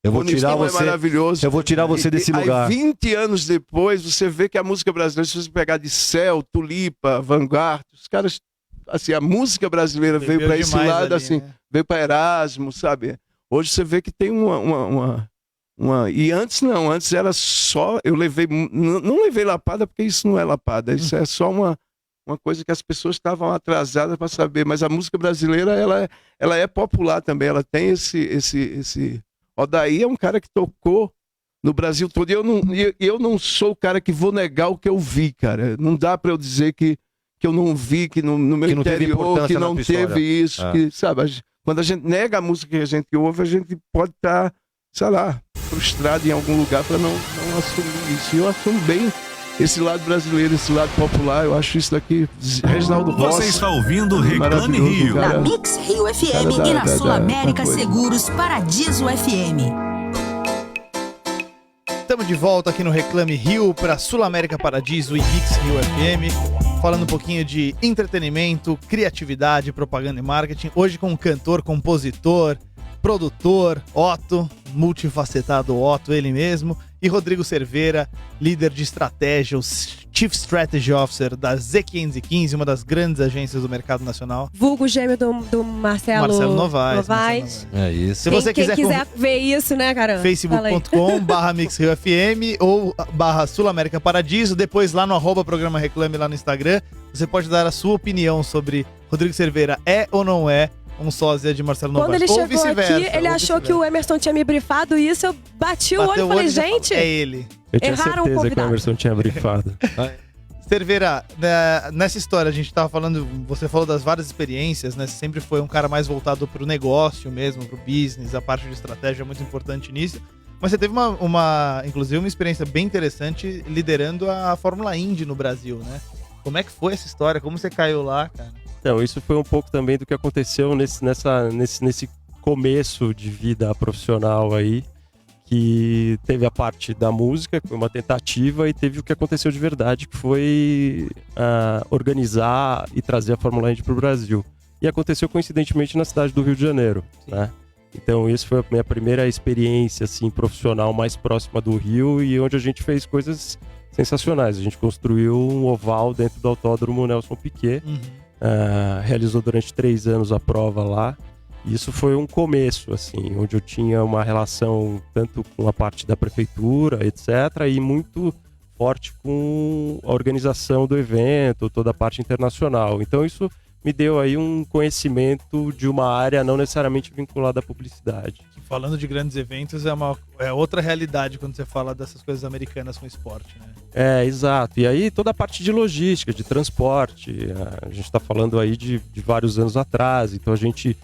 Eu vou tirar você. É maravilhoso. Eu vou tirar você desse lugar. Aí 20 anos depois, você vê que a música brasileira, se você pegar de Céu, Tulipa, Vanguard, os caras, assim, a música brasileira veio para esse lado, ali, assim, né? Veio para Erasmo, sabe? Hoje você vê que tem uma... E antes não, antes era só, eu levei, não levei lapada porque isso não é lapada, isso é só uma coisa que as pessoas estavam atrasadas para saber, mas a música brasileira, ela é popular também, ela tem esse Odaí é um cara que tocou no Brasil todo. E eu não sou o cara que vou negar o que eu vi, cara. Não dá para eu dizer que eu não vi, que no meu interior, que não teve isso. Que, sabe, quando a gente nega a música que a gente ouve, a gente pode estar, sei lá, frustrado em algum lugar para não assumir isso. E eu assumo bem esse lado brasileiro, esse lado popular. Eu acho isso daqui. Reginaldo Rossi. Você está ouvindo Reclame Rio. Na Mix Rio FM e na Sul América Seguros Paradiso FM. Estamos de volta aqui no Reclame Rio para Sul América Paradiso e Mix Rio FM, falando um pouquinho de entretenimento, criatividade, propaganda e marketing. Hoje com um cantor, compositor, produtor, Otto, multifacetado Otto, ele mesmo, e Rodrigo Cerveira, líder de estratégia, o Chief Strategy Officer da Z515, uma das grandes agências do mercado nacional. Vulgo gêmeo do Marcelo Novaes. É isso. Se você quem quiser ver isso, né, cara? facebook.com/MixRioFM ou /Sul América Paradiso. Depois lá no @programa Reclame lá no Instagram, você pode dar a sua opinião sobre Rodrigo Cerveira ou não é um sósia de Marcelo Novaes. Quando ele chegou aqui, ele achou que o Emerson tinha me brifado isso, eu bati o olho e falei, gente, é ele. Eu tinha erraram certeza que o Emerson tinha brifado. Cerveira, nessa história a gente tava falando, você falou das várias experiências, né? Você sempre foi um cara mais voltado pro negócio mesmo, pro business, a parte de estratégia é muito importante nisso. Mas você teve inclusive uma experiência bem interessante liderando a Fórmula Indy no Brasil, né? Como é que foi essa história? Como você caiu lá, cara? Então, isso foi um pouco também do que aconteceu nesse começo de vida profissional aí, que teve a parte da música, que foi uma tentativa, e teve o que aconteceu de verdade, que foi organizar e trazer a Fórmula Indy para o Brasil. E aconteceu coincidentemente na cidade do Rio de Janeiro, né? Então, isso foi a minha primeira experiência assim, profissional mais próxima do Rio, e onde a gente fez coisas sensacionais. A gente construiu um oval dentro do Autódromo Nelson Piquet, realizou durante 3 anos a prova lá. E isso foi um começo, assim, onde eu tinha uma relação tanto com a parte da prefeitura, etc., e muito forte com a organização do evento, toda a parte internacional. Então isso me deu aí um conhecimento de uma área não necessariamente vinculada à publicidade. Falando de grandes eventos, é outra realidade quando você fala dessas coisas americanas com esporte, né? Exato. E aí toda a parte de logística, de transporte, a gente está falando aí de vários anos atrás, então a gente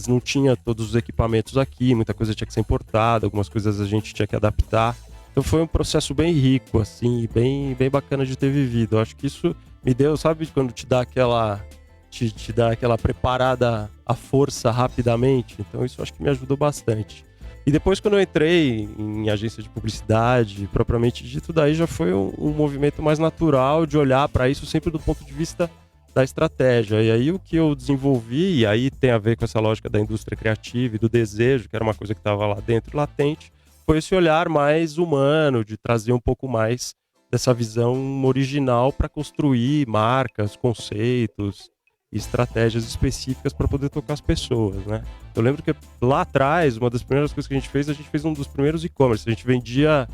não tinha todos os equipamentos aqui, muita coisa tinha que ser importada, algumas coisas a gente tinha que adaptar. Então foi um processo bem rico, assim, bem bacana de ter vivido. Eu acho que isso me deu, sabe, quando te dá aquela preparada à força rapidamente. Então isso acho que me ajudou bastante. E depois, quando eu entrei em agência de publicidade, propriamente dito, daí já foi um movimento mais natural de olhar para isso sempre do ponto de vista da estratégia. E aí o que eu desenvolvi, e aí tem a ver com essa lógica da indústria criativa e do desejo, que era uma coisa que estava lá dentro, latente, foi esse olhar mais humano, de trazer um pouco mais dessa visão original para construir marcas, conceitos e estratégias específicas para poder tocar as pessoas, né? Eu lembro que lá atrás, uma das primeiras coisas que a gente fez um dos primeiros e-commerce. A gente vendia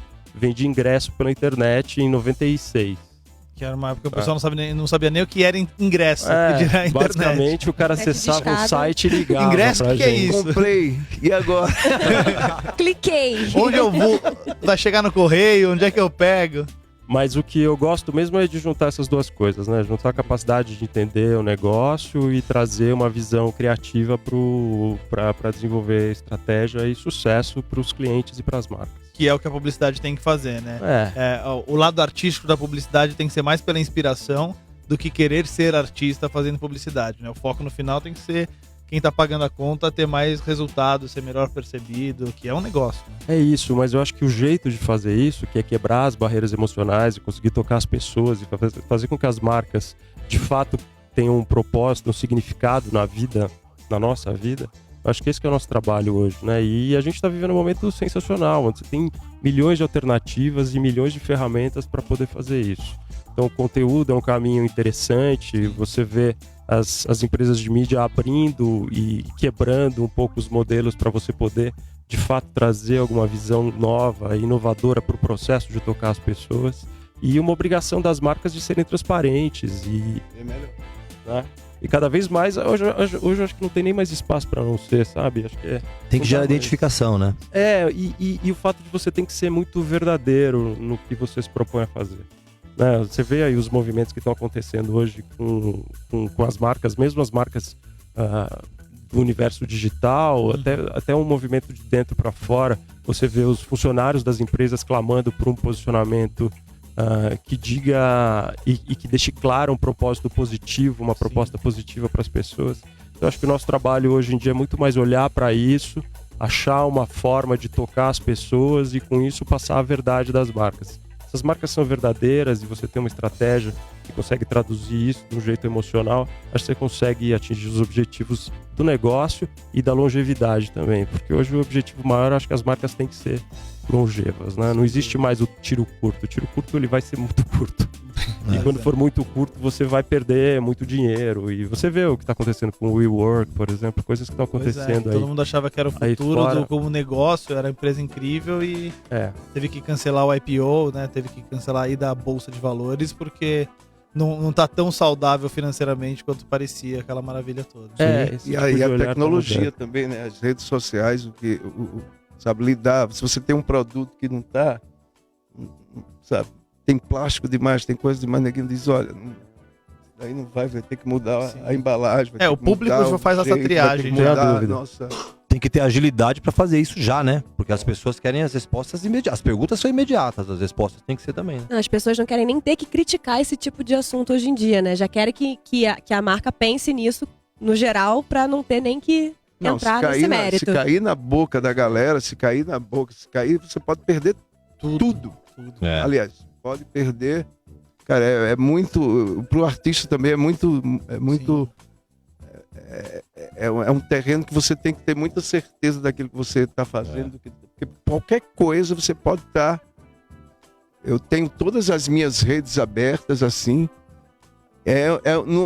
ingresso pela internet em 96. Que era uma época que o pessoal não sabia nem o que era ingresso. Basicamente, o cara acessava o site e ligava ingresso, pra que gente. é isso? Comprei, e agora? Cliquei. Onde eu vou? Vai chegar no correio? Onde é que eu pego? Mas o que eu gosto mesmo é de juntar essas duas coisas, né? Juntar a capacidade de entender o negócio e trazer uma visão criativa para desenvolver estratégia e sucesso para os clientes e para as marcas. Que é o que a publicidade tem que fazer, né? O lado artístico da publicidade tem que ser mais pela inspiração do que querer ser artista fazendo publicidade, né? O foco no final tem que ser quem tá pagando a conta ter mais resultado, ser melhor percebido, que é um negócio. Né? É isso, mas eu acho que o jeito de fazer isso, que é quebrar as barreiras emocionais e conseguir tocar as pessoas e fazer com que as marcas, de fato, tenham um propósito, um significado na nossa vida, eu acho que esse que é o nosso trabalho hoje, né? E a gente está vivendo um momento sensacional, onde você tem milhões de alternativas e milhões de ferramentas para poder fazer isso. Então, o conteúdo é um caminho interessante, você vê as empresas de mídia abrindo e quebrando um pouco os modelos para você poder, de fato, trazer alguma visão nova e inovadora para o processo de tocar as pessoas. E uma obrigação das marcas de serem transparentes e... É melhor. Né? E cada vez mais, hoje eu acho que não tem nem mais espaço para não ser, sabe? Acho que tem que gerar identificação, né? E o fato de você tem que ser muito verdadeiro no que você se propõe a fazer. Né? Você vê aí os movimentos que estão acontecendo hoje com as marcas, mesmo as marcas do universo digital, até um movimento de dentro para fora. Você vê os funcionários das empresas clamando por um posicionamento que diga e que deixe claro um propósito positivo, uma proposta positiva para as pessoas. Eu acho que o nosso trabalho hoje em dia é muito mais olhar para isso, achar uma forma de tocar as pessoas e com isso passar a verdade das marcas. Se as marcas são verdadeiras e você tem uma estratégia que consegue traduzir isso de um jeito emocional, acho que você consegue atingir os objetivos do negócio e da longevidade também. Porque hoje o objetivo maior, acho que as marcas têm que ser longevas, né? Não existe mais o tiro curto. O tiro curto ele vai ser muito curto. E quando for muito curto, você vai perder muito dinheiro. E você vê o que está acontecendo com o WeWork, por exemplo, coisas que estão acontecendo aí. Todo mundo achava que era o futuro como negócio, era uma empresa incrível e teve que cancelar o IPO, né? Teve que cancelar a ida à Bolsa de Valores porque não tá tão saudável financeiramente quanto parecia aquela maravilha toda. E aí a tecnologia também, né? As redes sociais, sabe, lidar. Se você tem um produto que não tá, sabe, tem plástico demais, tem coisa demais, ninguém diz, olha, aí não vai ter que mudar a embalagem. O público já faz essa triagem. Tem que ter agilidade para fazer isso já, né? Porque as pessoas querem as respostas imediatas. As perguntas são imediatas, as respostas tem que ser também, né? Não, as pessoas não querem nem ter que criticar esse tipo de assunto hoje em dia, né? Já querem que a marca pense nisso no geral para não ter nem que entrar nesse mérito. Se cair na boca da galera, se cair, você pode perder tudo. Aliás, pode perder. Cara, é muito. Pro artista também é muito. É um terreno que você tem que ter muita certeza daquilo que você está fazendo. Porque qualquer coisa você pode estar. Eu tenho todas as minhas redes abertas assim.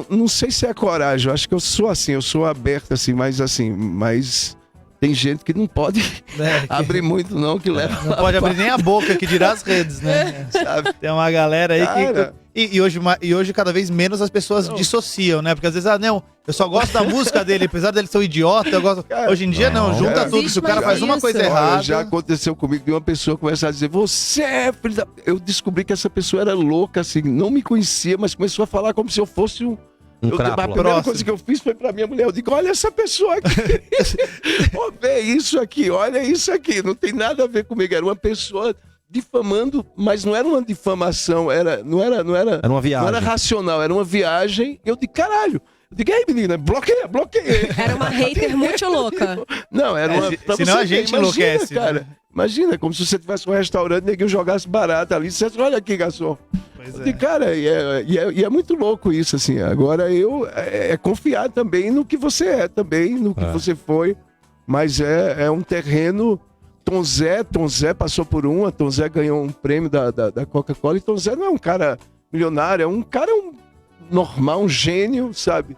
Não sei se é coragem, eu acho que eu sou assim, eu sou aberto assim, mas tem gente que não pode abrir muito não, que leva. Não pode abrir nem a boca, que dirá as redes, né? Sabe? Tem uma galera aí que... E hoje cada vez menos as pessoas dissociam, né? Porque às vezes, eu só gosto da música dele, apesar dele ser um idiota, eu gosto... Hoje em dia junta tudo, se o cara faz uma coisa errada... Já aconteceu comigo de uma pessoa começar a dizer, você é filho da... Eu descobri que essa pessoa era louca, assim, não me conhecia, mas começou a falar como se eu fosse a primeira coisa que eu fiz foi pra minha mulher. Eu digo, olha essa pessoa aqui. Vê isso aqui, olha isso aqui. Não tem nada a ver comigo. Era uma pessoa difamando, mas não era uma difamação, não era Era uma viagem. não era racional, era uma viagem. Eu digo, caralho. Eu digo, ei, menina, bloqueia. Era uma hater muito louca. Não, era uma. Pra senão você a ver, gente imagina, enlouquece, cara. né? Imagina, como se você tivesse um restaurante e ninguém jogasse barata ali. Você olha aqui, garçom. Pois E, cara, e é muito louco isso, assim. Agora é confiar também no que você é, também, no que você foi. Mas é um terreno. Tom Zé passou por uma, Tom Zé ganhou um prêmio da Coca-Cola. E Tom Zé não é um cara milionário, é um cara normal, um gênio, sabe?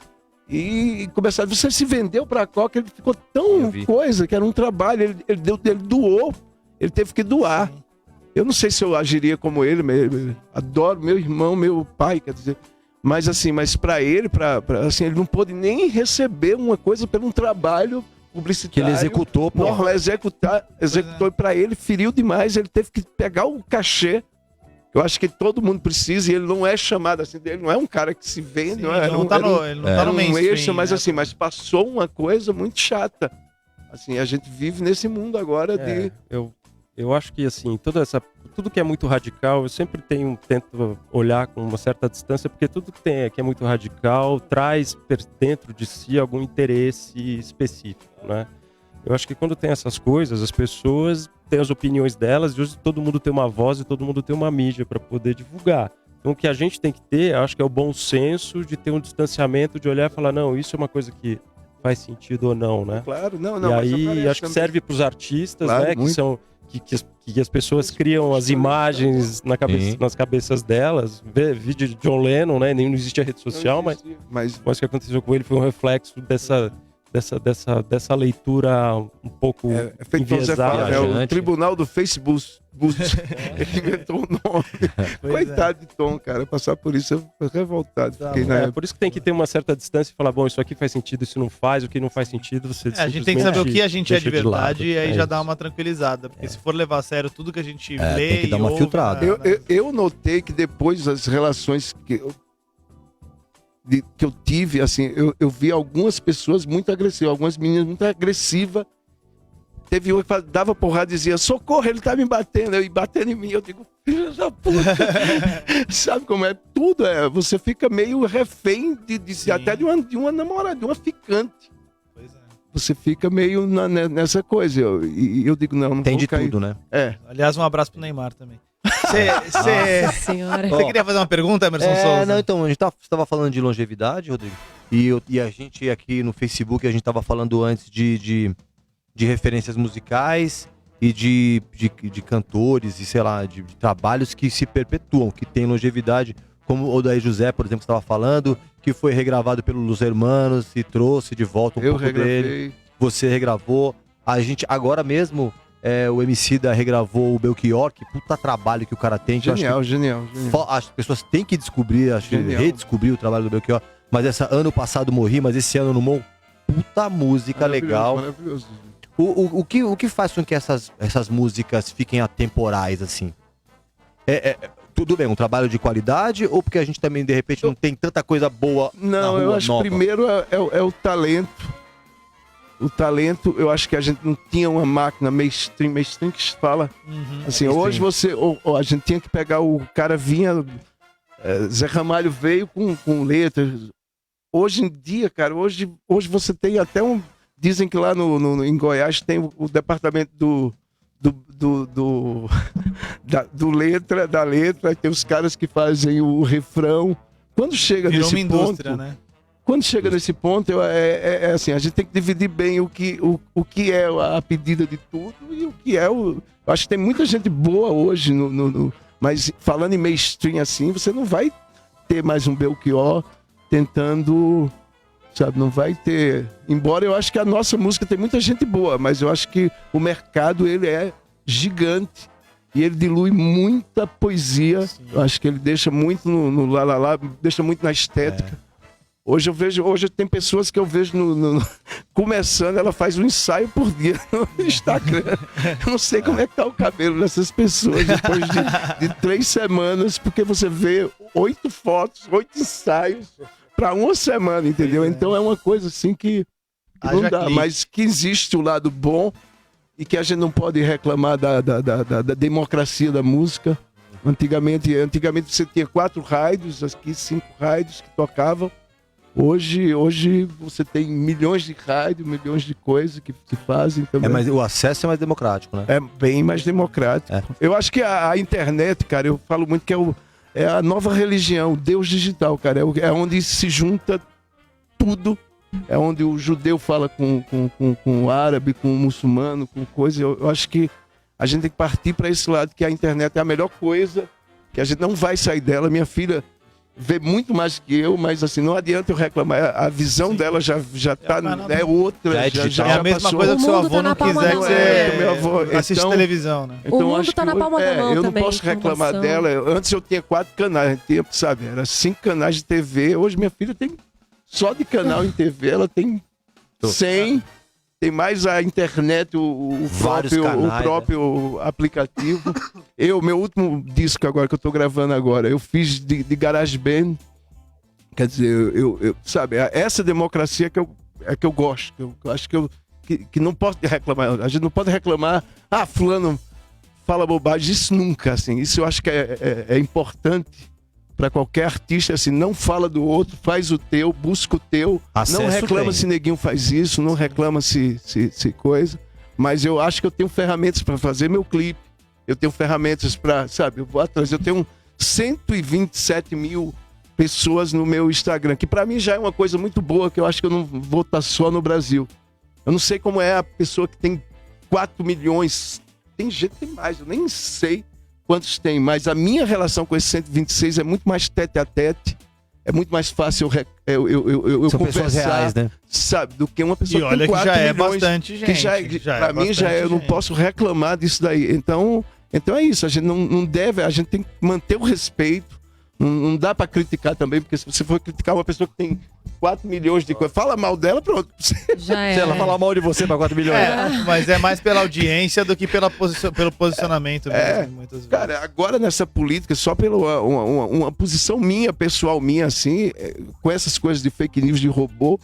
E começar, você se vendeu pra Coca, ele ficou tão coisa que era um trabalho, ele doou, ele teve que doar. Sim. Eu não sei se eu agiria como ele, adoro meu irmão, meu pai, quer dizer, mas assim, para ele, assim, ele não pôde nem receber uma coisa pelo um trabalho publicitário. Que ele executou, pô. Executou para ele, feriu demais, ele teve que pegar o cachê. Eu acho que todo mundo precisa, e ele não é chamado assim, ele não é um cara que se vende, Sim, não é, ele não tá no mainstream, mas né? assim, mas passou uma coisa muito chata. Assim, a gente vive nesse mundo agora de... Eu acho que assim, tudo que é muito radical, eu sempre tento olhar com uma certa distância, porque tudo que é muito radical traz dentro de si algum interesse específico, né? Eu acho que quando tem essas coisas, as pessoas têm as opiniões delas, e hoje todo mundo tem uma voz e todo mundo tem uma mídia para poder divulgar. Então o que a gente tem que ter, acho que é o bom senso de ter um distanciamento, de olhar e falar, não, isso é uma coisa que faz sentido ou não, né? Claro, não. E aí acho que serve para os artistas, claro, né? Que as pessoas criam as imagens nas cabeças delas. Vê vídeo de John Lennon, né? Nem não existe a rede social, mas o que aconteceu com ele foi um reflexo dessa leitura um pouco feito enviesada. É o tribunal do Facebook. Ele inventou um nome. Coitado de Tom, cara. Passar por isso, eu fiquei revoltado. Por isso que tem que ter uma certa distância e falar, bom, isso aqui faz sentido, isso não faz, o que não faz sentido, você a gente tem que saber o que a gente é de verdade e aí já isso. dá uma tranquilizada. Porque se for levar a sério tudo que a gente lê tem que dar uma ouve, filtrada. Eu notei que depois das relações que eu tive, assim, eu vi algumas pessoas muito agressivas, algumas meninas muito agressivas. Teve uma que dava porrada e dizia, socorro, ele tá me batendo. E batendo em mim, eu digo, filho da puta. Sabe como é? Tudo você fica meio refém até de uma namorada, de uma ficante. Pois é. Você fica meio nessa coisa. E eu digo, não tem vou de cair. tudo, né? Aliás, um abraço pro Neymar também. Você queria fazer uma pergunta, Emerson Souza? Não, então, a gente estava falando de longevidade, Rodrigo, e a gente aqui no Facebook, a gente estava falando antes de referências musicais e de cantores e, sei lá, de trabalhos que se perpetuam, que tem longevidade, como o Odair José, por exemplo, que estava falando, que foi regravado pelo Los Hermanos e trouxe de volta um pouco dele. Você regravou. A gente, agora mesmo, o Emicida regravou o Belchior, que puta trabalho que o cara tem. Genial. As pessoas têm que descobrir, redescobrir o trabalho do Belchior. Mas ano passado morri, mas esse ano no Mon, puta música legal. Maravilhoso. O que faz com que essas músicas fiquem atemporais, assim? Tudo bem, um trabalho de qualidade ou porque a gente também, de repente, não tem tanta coisa boa na rua, eu acho nova? que primeiro é o talento. O talento, eu acho que a gente não tinha uma máquina mainstream que se fala. Assim, hoje a gente tinha que pegar, o cara vinha, Zé Ramalho veio com letras. Hoje em dia, cara, hoje você tem até dizem que lá em Goiás tem o departamento da letra, tem os caras que fazem o refrão. Quando chega nesse ponto, né? Quando chega nesse ponto, assim, a gente tem que dividir bem o que é a pedida de tudo e o que é eu acho que tem muita gente boa hoje, mas falando em mainstream assim, você não vai ter mais um Belchior tentando, sabe, não vai ter. Embora eu acho que a nossa música tem muita gente boa, mas eu acho que o mercado, ele é gigante e ele dilui muita poesia. Sim. Eu acho que ele deixa muito no lá, deixa muito na estética. Hoje tem pessoas que eu vejo começando, ela faz um ensaio por dia no Instagram. Eu não sei como é que tá o cabelo dessas pessoas depois de 3 semanas, porque você vê 8 fotos, 8 ensaios para uma semana, entendeu? Então é uma coisa assim que não dá, mas que existe o lado bom. e que a gente não pode reclamar da democracia da música. Antigamente você tinha 4 rádios, aqui 5 rádios que tocavam. Hoje você tem milhões de rádios, milhões de coisas que fazem também. Mas o acesso é mais democrático, né? É bem mais democrático. Eu acho que a internet, cara, eu falo muito que é a nova religião, o Deus digital, cara. É onde se junta tudo. É onde o judeu fala com o árabe, com o muçulmano, com coisa. Eu acho que a gente tem que partir para esse lado, que a internet é a melhor coisa, que a gente não vai sair dela. Minha filha vê muito mais que eu, mas assim, não adianta eu reclamar. A visão dela já tá, é outra. É a mesma coisa que seu avô não quiser que você meu avô assiste televisão, né? O mundo tá na palma da mão eu não também, posso reclamar informação. dela. Antes eu tinha 4 canais, sabe? Era 5 canais de TV. Hoje minha filha tem só de canal em TV, ela tem 100. Tem mais a internet, o próprio aplicativo. Meu último disco agora que eu tô gravando agora, eu fiz de GarageBand. Quer dizer, sabe, essa democracia que eu gosto. Que eu acho que não posso reclamar. A gente não pode reclamar, fulano fala bobagem. Isso nunca, assim. Isso eu acho que é importante para qualquer artista, assim, não fala do outro, faz o teu, busca o teu. Não reclama se neguinho faz isso, não reclama se coisa. Mas eu acho que eu tenho ferramentas para fazer meu clipe. Eu tenho ferramentas para, sabe, eu vou atrás. Eu tenho 127 mil pessoas no meu Instagram, que para mim já é uma coisa muito boa, que eu acho que eu não vou estar só no Brasil. Eu não sei como é a pessoa que tem 4 milhões. Tem gente que tem mais, eu nem sei quantos tem, mas a minha relação com esses 126 é muito mais tete a tete, é muito mais fácil eu São conversar, pessoas reais, né? sabe, do que uma pessoa E olha que tem 4 que já é milhões, bastante gente. Pra mim eu não posso reclamar disso daí. Então é isso, a gente não deve, a gente tem que manter o respeito. Não dá pra criticar também, porque se você for criticar uma pessoa que tem 4 milhões de coisas, fala mal dela, pronto. Já é. Se ela falar mal de você pra 4 milhões. Mas é mais pela audiência do que pelo posicionamento mesmo, muitas vezes. Cara, agora nessa política, só pela uma posição minha, pessoal minha, assim, com essas coisas de fake news, de robô,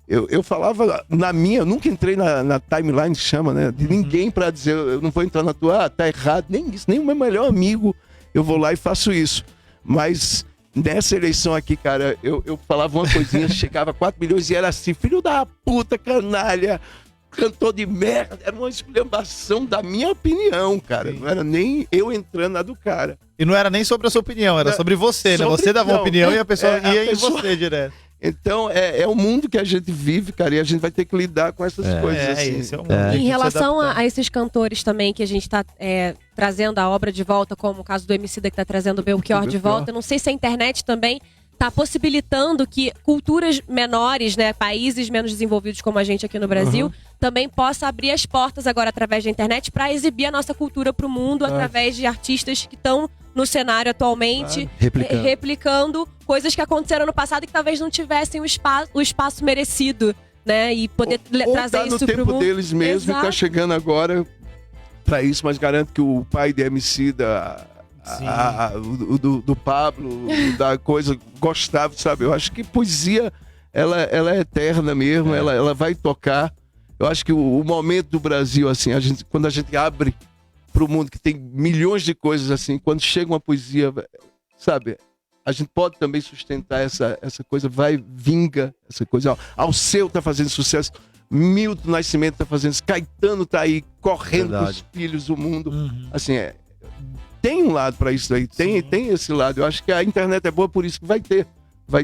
eu falava na minha, eu nunca entrei na timeline, que chama, né? De ninguém pra dizer, eu não vou entrar na tua, tá errado, nem isso, nem o meu melhor amigo, eu vou lá e faço isso. Mas nessa eleição aqui, cara, eu falava uma coisinha, chegava a 4 milhões e era assim, filho da puta, canalha, cantor de merda. Era uma esculhambação da minha opinião, cara. Sim. Não era nem eu entrando na do cara. E não era nem sobre a sua opinião, era sobre você, né? Você dava uma opinião e a pessoa ia em você direto. Então, é o mundo que a gente vive, cara, e a gente vai ter que lidar com essas coisas assim. Esse é o mundo. Em relação a esses cantores também, que a gente tá trazendo a obra de volta, como o caso do Emicida que tá trazendo o Belchior de volta, eu não sei se a internet também tá possibilitando que culturas menores, né, países menos desenvolvidos como a gente aqui no Brasil, também possa abrir as portas agora através da internet para exibir a nossa cultura pro mundo através de artistas que estão no cenário atualmente, replicando coisas que aconteceram no passado e que talvez não tivessem o espaço merecido, né, e poder trazer tá isso no pro tempo mundo. deles mesmo, Exato. e tá chegando agora pra isso, mas garanto que o pai de Emicida, do Pablo, da coisa, gostava, sabe? Eu acho que poesia, ela é eterna mesmo, ela vai tocar. Eu acho que o momento do Brasil, assim, quando a gente abre pro mundo, que tem milhões de coisas, assim, quando chega uma poesia, sabe? A gente pode também sustentar essa coisa, vinga essa coisa. Alceu tá fazendo sucesso, Milton Nascimento tá fazendo isso, Caetano tá aí correndo com os filhos do mundo. Assim, tem um lado pra isso aí, tem esse lado. Eu acho que a internet é boa por isso que vai ter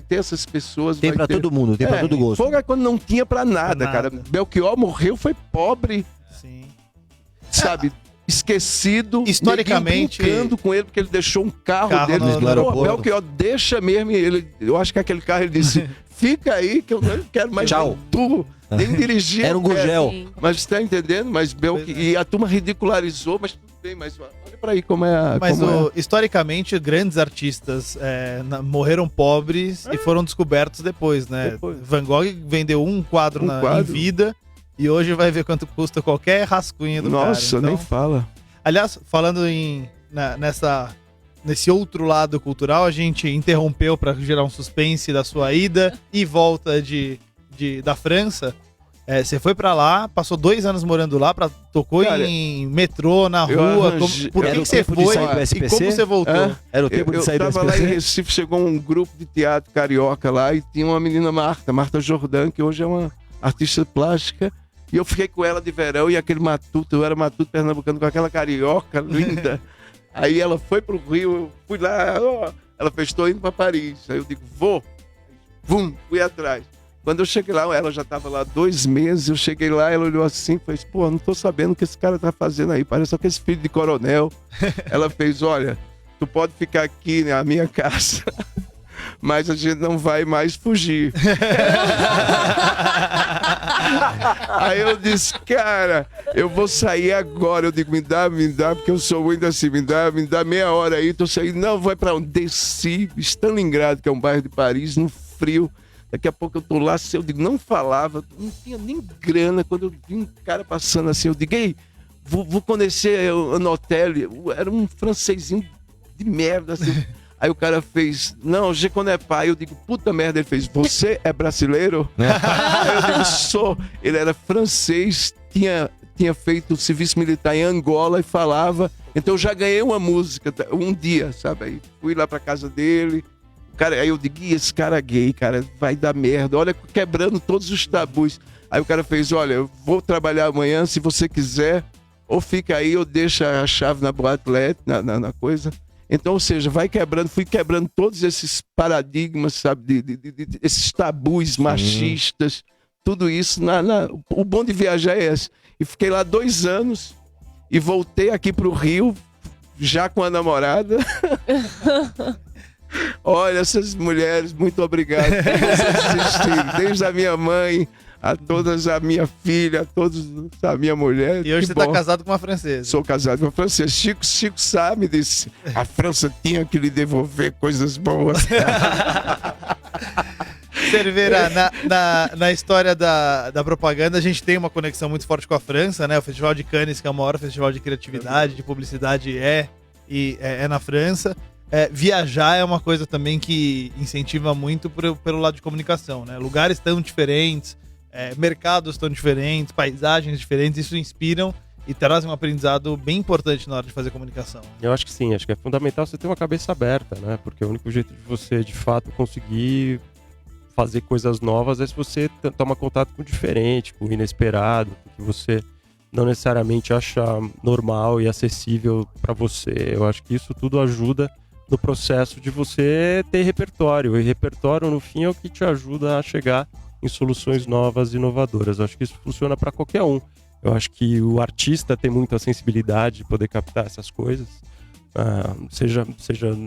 essas pessoas. Tem pra todo mundo, tem pra todo gosto. Fogo é quando não tinha pra nada, cara. Belchior morreu, foi pobre. Sim. Sabe? Esquecido, historicamente, brincando com ele porque ele deixou um carro dele no aeroporto. Belchior deixa mesmo, eu acho que aquele carro ele disse, fica aí que eu não quero mais tu, nem dirigir. Era um Gurgel. Mas você tá entendendo? Mas e a turma ridicularizou, mas tudo bem, mas olha pra aí como é. Mas historicamente, grandes artistas morreram pobres e foram descobertos depois, né? Van Gogh vendeu um quadro em vida. E hoje vai ver quanto custa qualquer rascunho do cara. Nossa, nem fala. Aliás, falando nesse outro lado cultural, a gente interrompeu para gerar um suspense da sua ida e volta da França. Você foi pra lá, passou 2 anos morando lá, tocou Cara, em metrô, na eu rua. arranjei- Por Era que o você tempo de foi sair do e SPC? como você voltou? Hã? Era o tempo de Eu sair do tava lá em SPC? Recife, chegou um grupo de teatro carioca lá e tinha uma menina Marta Jordan, que hoje é uma artista plástica. E eu fiquei com ela de verão e aquele matuto, eu era matuto pernambucano com aquela carioca linda. Aí ela foi pro Rio, eu fui lá, ó, ela fez, tô indo pra Paris. Aí eu digo, vou. Vum, fui atrás. Quando eu cheguei lá, ela já estava lá 2 meses, eu cheguei lá, ela olhou assim e fez, pô, não tô sabendo o que esse cara tá fazendo aí, parece aquele filho de coronel. Ela fez, olha, tu pode ficar aqui na minha casa, mas a gente não vai mais fugir. Aí eu disse, cara, eu vou sair agora. Eu digo, me dá, porque eu sou muito assim, me dá meia hora aí, tô saindo. Não, vai pra onde? Desci, Stalingrado, que é um bairro de Paris, no frio. Daqui a pouco eu tô lá, eu digo, não falava, não tinha nem grana. Quando eu vi um cara passando assim, eu digo, ei, vou conhecer no hotel. Era um francesinho de merda, assim. Aí o cara fez, não, je connais pas. Eu digo, puta merda. Ele fez, você é brasileiro? Aí eu digo, sou. Ele era francês, tinha feito o serviço militar em Angola e falava. Então eu já ganhei uma música um dia, sabe? Aí fui lá pra casa dele. Cara, aí eu digo, esse cara gay, cara, vai dar merda. Olha, quebrando todos os tabus. Aí o cara fez, olha, eu vou trabalhar amanhã, se você quiser, ou fica aí, ou deixa a chave na boate na coisa. Então, ou seja, fui quebrando todos esses paradigmas, sabe, esses tabus machistas, tudo isso. O bom de viajar é esse. E fiquei lá 2 anos e voltei aqui pro Rio, já com a namorada. Olha, essas mulheres, muito obrigado por vocês assistirem. Desde a minha mãe, a todas, a minha filha, a todos, a minha mulher. E hoje você tá casado com uma francesa. Sou casado com uma francesa. Chico Sá me disse, a França tinha que lhe devolver coisas boas. Cerveira, na história da propaganda, a gente tem uma conexão muito forte com a França, né? O Festival de Cannes, que é o maior festival de criatividade, de publicidade, é na França. Viajar é uma coisa também que incentiva muito pelo lado de comunicação, né? Lugares tão diferentes, mercados tão diferentes, paisagens diferentes, isso inspiram e trazem um aprendizado bem importante na hora de fazer comunicação. Eu acho que sim, acho que é fundamental você ter uma cabeça aberta, né? Porque o único jeito de você, de fato, conseguir fazer coisas novas é se você toma contato com o diferente, com o inesperado, com o que você não necessariamente acha normal e acessível para você. Eu acho que isso tudo ajuda no processo de você ter repertório. E repertório, no fim, é o que te ajuda a chegar em soluções novas e inovadoras. Eu acho que isso funciona para qualquer um. Eu acho que o artista tem muita sensibilidade de poder captar essas coisas. Seja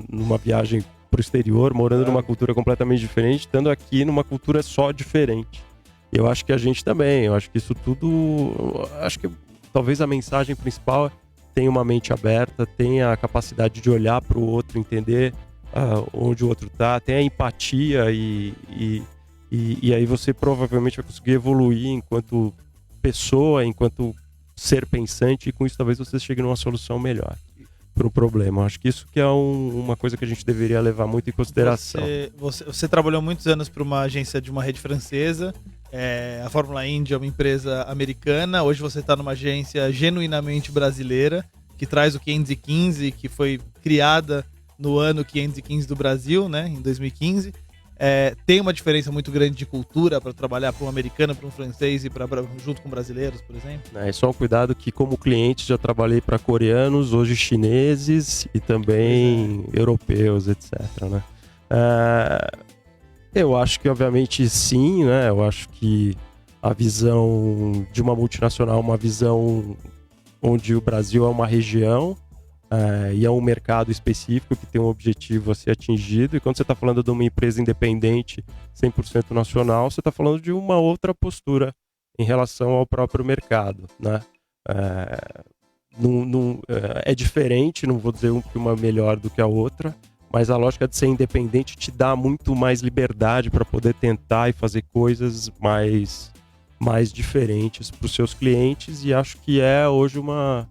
numa viagem para o exterior, morando numa cultura completamente diferente, estando aqui numa cultura só diferente. Eu acho que a gente também. Eu acho que isso tudo... Acho que talvez a mensagem principal tenha uma mente aberta, tenha a capacidade de olhar para o outro, entender onde o outro está, tenha empatia e aí você provavelmente vai conseguir evoluir enquanto pessoa, enquanto ser pensante, e com isso talvez você chegue numa solução melhor para o problema. Eu acho que isso que é uma coisa que a gente deveria levar muito em consideração. Você trabalhou muitos anos para uma agência de uma rede francesa, a Fórmula Indy é uma empresa americana, hoje você está numa agência genuinamente brasileira, que traz o 515, que foi criada no ano 515 do Brasil, né, em 2015. Tem uma diferença muito grande de cultura para trabalhar para um americano, para um francês e junto com brasileiros, por exemplo? É só um cuidado que, como cliente, já trabalhei para coreanos, hoje chineses e também europeus, etc. Né? Eu acho que, obviamente, sim, né? Eu acho que a visão de uma multinacional, uma visão onde o Brasil é uma região e é um mercado específico que tem um objetivo a ser atingido. E quando você está falando de uma empresa independente, 100% nacional, você está falando de uma outra postura em relação ao próprio mercado, né? É diferente, não vou dizer uma melhor do que a outra, mas a lógica de ser independente te dá muito mais liberdade para poder tentar e fazer coisas mais diferentes para os seus clientes, e acho que é hoje uma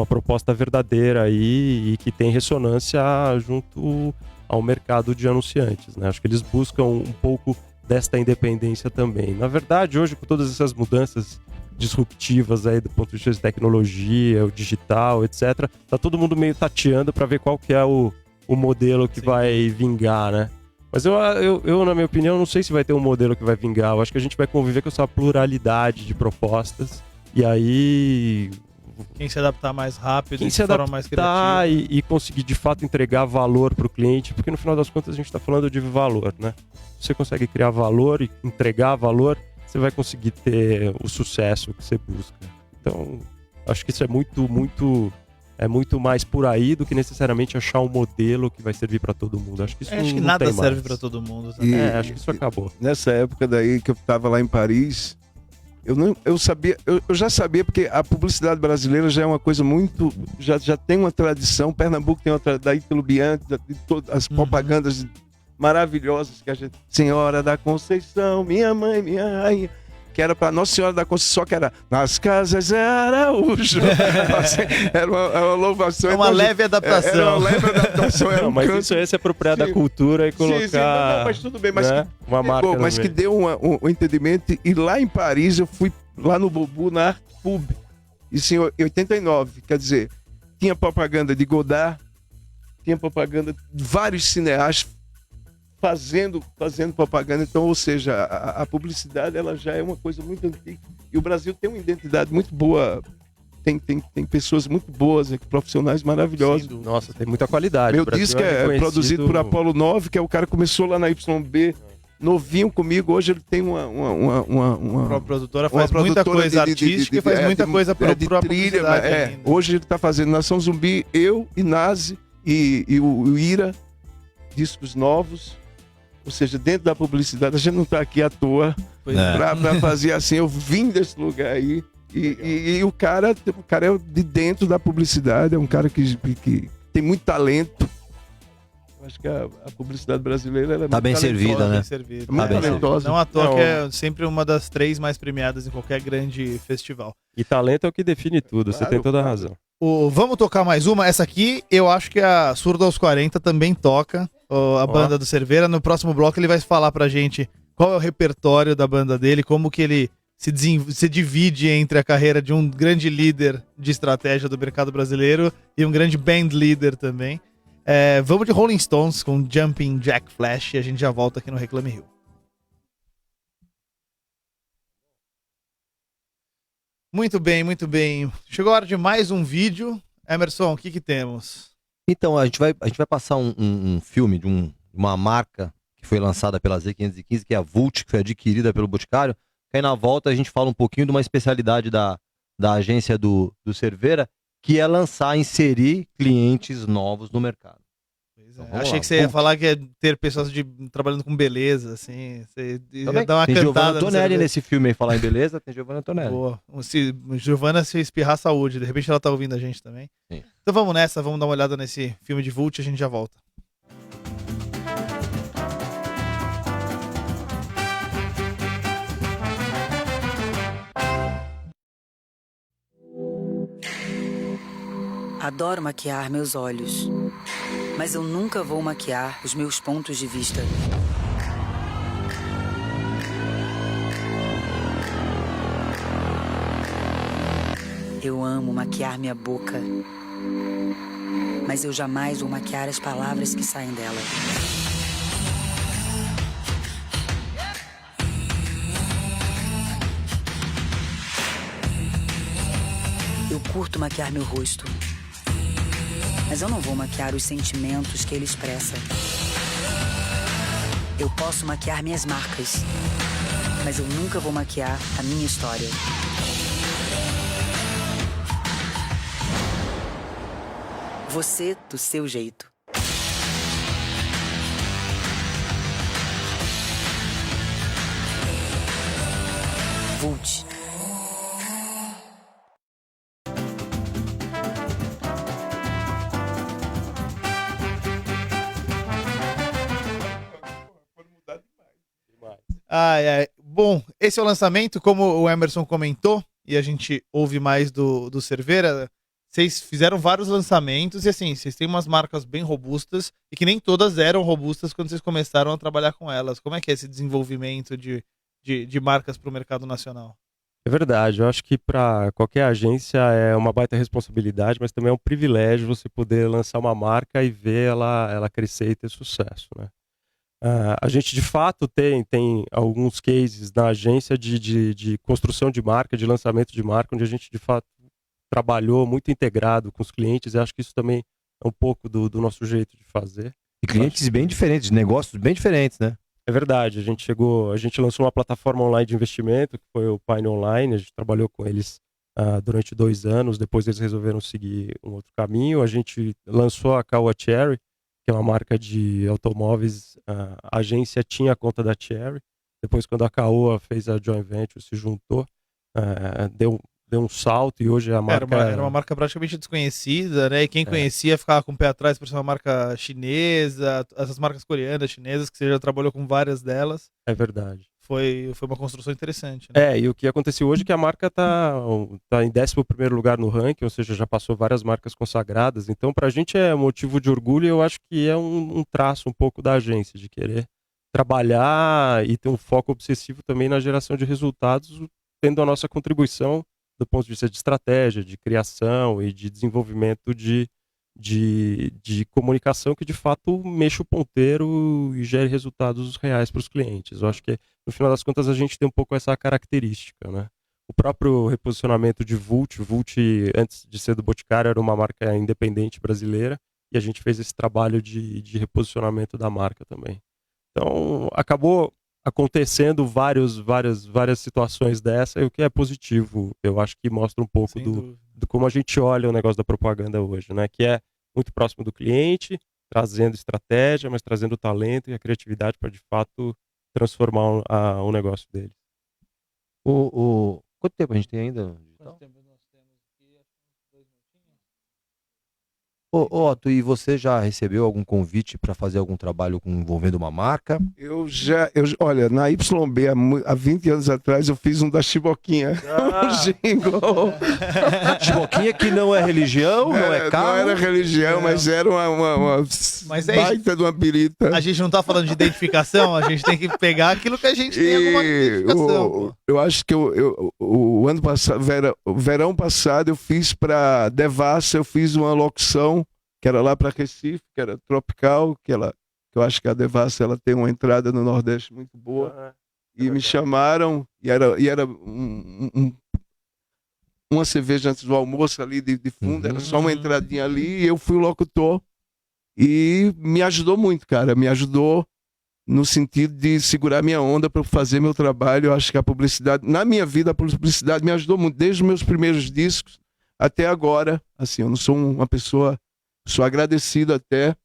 proposta verdadeira aí e que tem ressonância junto ao mercado de anunciantes, né? Acho que eles buscam um pouco desta independência também. Na verdade, hoje, com todas essas mudanças disruptivas aí do ponto de vista de tecnologia, o digital, etc., tá todo mundo meio tateando para ver qual que é o modelo que vai vingar, né? Mas eu, na minha opinião, não sei se vai ter um modelo que vai vingar. Eu acho que a gente vai conviver com essa pluralidade de propostas. E aí... Quem se adaptar mais rápido, Quem de se forma mais adaptar criativa. e conseguir, de fato, entregar valor para o cliente. Porque, no final das contas, a gente está falando de valor, né? Se você consegue criar valor e entregar valor, você vai conseguir ter o sucesso que você busca. Então, acho que isso é muito mais por aí do que necessariamente achar um modelo que vai servir para todo mundo. Acho que isso Acho que não nada tem serve mais. para todo mundo. E- Acho que isso acabou. Nessa época daí que eu estava lá em Paris, eu já sabia, porque a publicidade brasileira já é uma coisa muito, já tem uma tradição. Pernambuco tem outra, da Ítalo Bianchi, de todas as propagandas maravilhosas que a gente, Senhora da Conceição, minha mãe, minha rainha, que era para Nossa Senhora da Conceição, que era nas casas é Araújo. Era uma louvação. É uma Então, leve adaptação. Era uma leve adaptação. Era Não, um mas canto. isso é se apropriar da Sim. cultura e Sim, colocar, sim, não, mas tudo bem, mas né, uma marca pegou, no mas que meio. deu um entendimento. E lá em Paris, eu fui lá no Bobu, na Art Pub, isso em 89. Quer dizer, tinha propaganda de Godard, tinha propaganda de vários cineastas fazendo propaganda. Então, ou seja, a publicidade ela já é uma coisa muito antiga. E o Brasil tem uma identidade muito boa. Tem pessoas muito boas, profissionais maravilhosos. Nossa, tem muita qualidade. Meu O Brasil disco é reconhecido- produzido por Apollo 9, que é o cara que começou lá na YB, novinho comigo. Hoje ele tem uma A própria produtora uma faz muita produtora coisa artística e faz muita coisa para de a trilha. publicidade ainda. Hoje ele tá fazendo Nação Zumbi, eu, Nazi e o Ira, discos novos. Ou seja, dentro da publicidade, a gente não tá aqui à toa Pois é. pra fazer assim. Eu vim desse lugar aí. E o cara é de dentro da publicidade, é um cara que tem muito talento. Eu acho que a publicidade brasileira ela é Tá muito bem talentosa, servida, né? Bem servido. Muito bem talentosa. Não à toa Não. que é sempre uma das 3 mais premiadas em qualquer grande festival. E talento é o que define tudo, você Claro, tem toda a claro. razão. Vamos tocar mais uma? Essa aqui, eu acho que a Surdo aos 40 também toca, a banda do Cerveira. No próximo bloco ele vai falar pra gente qual é o repertório da banda dele, como que ele se divide entre a carreira de um grande líder de estratégia do mercado brasileiro e um grande band leader também. Vamos de Rolling Stones com Jumping Jack Flash e a gente já volta aqui no Reclame Rio. Muito bem, muito bem. Chegou a hora de mais um vídeo. Emerson, o que temos? Então, a gente vai passar um filme de uma marca que foi lançada pela Z515, que é a Vult, que foi adquirida pelo Boticário. Que aí na volta a gente fala um pouquinho de uma especialidade da agência do Cerveira, que é inserir clientes novos no mercado. Então, vamos Achei lá. que você ia Vult. falar que é ter pessoas trabalhando com beleza, assim. Você ia Também. dar uma Tem cantada. Giovanna no Antonelli Cerveira. nesse filme aí, falar em beleza, tem Giovanna Antonelli. Boa. Giovanna se espirrar saúde, de repente ela tá ouvindo a gente também. Sim. Então vamos nessa, vamos dar uma olhada nesse filme de Vult e a gente já volta. Adoro maquiar meus olhos, mas eu nunca vou maquiar os meus pontos de vista. Eu amo maquiar minha boca, mas eu jamais vou maquiar as palavras que saem dela. Eu curto maquiar meu rosto, mas eu não vou maquiar os sentimentos que ele expressa. Eu posso maquiar minhas marcas, mas eu nunca vou maquiar a minha história. Você do seu jeito. Vult. Bom, esse é o lançamento, como o Emerson comentou, e a gente ouve mais do Cerveira. vocês fizeram vários lançamentos e assim, vocês têm umas marcas bem robustas e que nem todas eram robustas quando vocês começaram a trabalhar com elas. Como é que é esse desenvolvimento de marcas para o mercado nacional? É verdade, eu acho que para qualquer agência é uma baita responsabilidade, mas também é um privilégio você poder lançar uma marca e ver ela crescer e ter sucesso, né? A gente, de fato, tem alguns cases na agência de construção de marca, de lançamento de marca, onde a gente, de fato, trabalhou muito integrado com os clientes, e acho que isso também é um pouco do nosso jeito de fazer. E clientes bem diferentes, negócios bem diferentes, né? É verdade, a gente lançou uma plataforma online de investimento, que foi o Pine Online, a gente trabalhou com eles durante 2 anos, depois eles resolveram seguir um outro caminho, a gente lançou a Caoa Cherry, que é uma marca de automóveis, a agência tinha a conta da Cherry, depois quando a Caoa fez a joint venture, se juntou, deu um salto e hoje a marca... Era uma marca praticamente desconhecida, né? E quem conhecia ficava com o pé atrás por ser uma marca chinesa, essas marcas coreanas, chinesas, que você já trabalhou com várias delas. É verdade. Foi uma construção interessante, né? E o que aconteceu hoje é que a marca tá em 11º lugar no ranking, ou seja, já passou várias marcas consagradas, então pra gente é motivo de orgulho e eu acho que é um traço um pouco da agência, de querer trabalhar e ter um foco obsessivo também na geração de resultados, tendo a nossa contribuição do ponto de vista de estratégia, de criação e de desenvolvimento de comunicação que de fato mexa o ponteiro e gere resultados reais para os clientes. Eu acho que no final das contas a gente tem um pouco essa característica, né? O próprio reposicionamento de Vult antes de ser do Boticário era uma marca independente brasileira e a gente fez esse trabalho de reposicionamento da marca também. Então acabou acontecendo várias situações dessa, e o que é positivo, eu acho que mostra um pouco do como a gente olha o negócio da propaganda hoje, né? Que é muito próximo do cliente, trazendo estratégia, mas trazendo o talento e a criatividade para de fato transformar o negócio dele. Quanto tempo a gente tem ainda? Quanto tempo nós temos aqui? 2 minutinhos. Otto, e você já recebeu algum convite para fazer algum trabalho envolvendo uma marca? Olha, na YB, há 20 anos atrás, eu fiz um da Chiboquinha. Um jingle. Chiboquinha que não é religião, não é carro? Não era religião, mas era uma Mas baita de uma birita. A gente não tá falando de identificação, a gente tem que pegar aquilo que a gente tem alguma identificação. Eu acho que o ano passado, o verão passado, eu fiz para Devassa, eu fiz uma locução que era lá para Recife, que era tropical, que eu acho que a Devassa ela tem uma entrada no Nordeste muito boa. E me chamaram, e era uma cerveja antes do almoço ali de fundo, era só uma entradinha ali, e eu fui o locutor. E me ajudou muito, cara, me ajudou no sentido de segurar minha onda para fazer meu trabalho. Eu acho que a publicidade, na minha vida, a publicidade me ajudou muito, desde os meus primeiros discos até agora. Assim, eu não sou uma pessoa, sou agradecido até.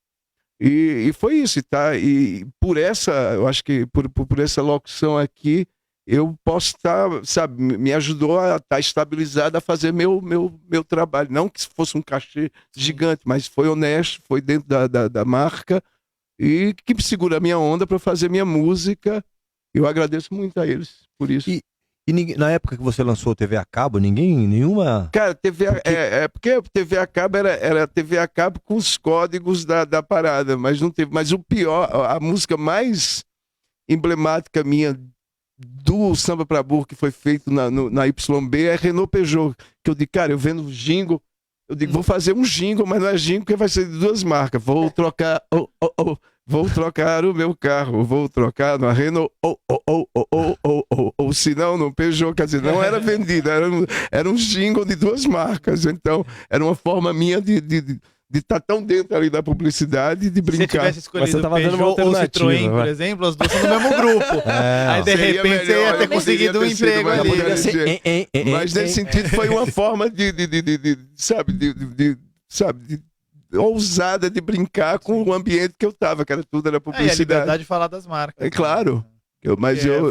E foi isso, tá? E por essa, eu acho que por essa locução aqui, eu posso estar, sabe, me ajudou a estar estabilizado a fazer meu trabalho. Não que fosse um cachê gigante, mas foi honesto, foi dentro da marca e que me segura a minha onda para fazer minha música. Eu agradeço muito a eles por isso. E na época que você lançou TV a cabo, nenhuma... Cara, porque a TV a cabo era TV a cabo com os códigos da parada, mas não teve. Mas o pior, a música mais emblemática minha do Samba pra Burro que foi feito na YB é Renault Peugeot, que eu digo, cara, eu vendo jingle, eu digo, vou fazer um jingle, mas não é jingle porque vai ser de 2 marcas, vou trocar o meu carro, vou trocar na Renault, ou se não, no Peugeot, quer dizer, não era vendido, era um jingle de 2 marcas, então era uma forma minha de estar tão dentro ali da publicidade, de brincar. Se você tivesse escolhido Peugeot ou Citroën, por exemplo, as duas são do mesmo grupo. Aí de repente você ia ter conseguido um emprego ali. Mas nesse sentido foi uma forma de ousada de brincar com o ambiente que eu tava, que tudo era publicidade. E a liberdade de falar das marcas. É claro.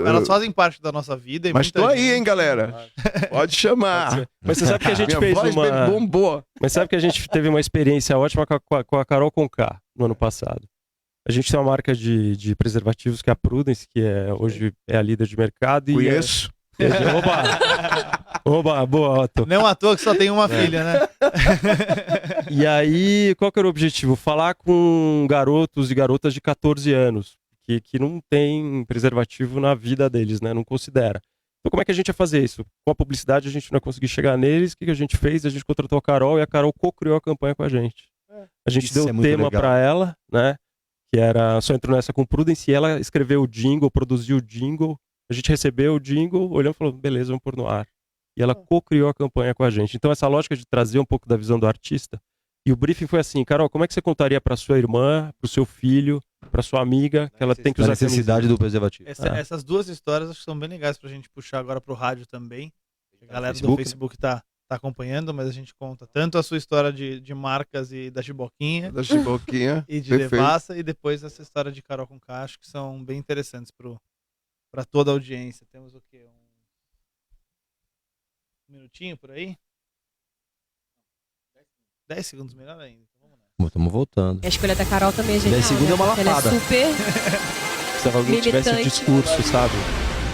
Elas fazem parte da nossa vida. Mas tô aí, hein, galera. Pode chamar. Mas você sabe que a gente fez bombou. Mas sabe que a gente teve uma experiência ótima com a Carol Conká no ano passado. A gente tem uma marca de preservativos que é a Prudence, que hoje é a líder de mercado. Conheço. Oba, boa, Otto. Não à toa que só tem uma filha, né? E aí, qual que era o objetivo? Falar com garotos e garotas de 14 anos, que não tem preservativo na vida deles, né? Não considera. Então, como é que a gente ia fazer isso? Com a publicidade, a gente não ia conseguir chegar neles. O que a gente fez? A gente contratou a Carol e a Carol co-criou a campanha com a gente. A gente deu o tema para ela, né? Que era, só entrou nessa com Prudence, e ela escreveu o jingle, produziu o jingle. A gente recebeu o jingle, olhou e falou, beleza, vamos pôr no ar. E ela co-criou a campanha com a gente. Então, essa lógica de trazer um pouco da visão do artista. E o briefing foi assim, Carol, como é que você contaria para sua irmã, para o seu filho, para sua amiga, que ela tem que usar a necessidade do preservativo. Essas duas histórias acho que são bem legais pra gente puxar agora pro rádio também. A galera do Facebook, Facebook tá acompanhando, mas a gente conta tanto a sua história de marcas e da Chiboquinha. Da Chiboquinha. E de Perfeito. Devassa, e depois essa história de Carol com Cacho, que são bem interessantes pra toda a audiência. Temos o quê? Um minutinho por aí? 10 segundos, melhor ainda. Estamos voltando. A escolha da Carol também é genial. 10 segundos é uma Ela é lapada. super Precisava que alguém tivesse militante. discurso, sabe?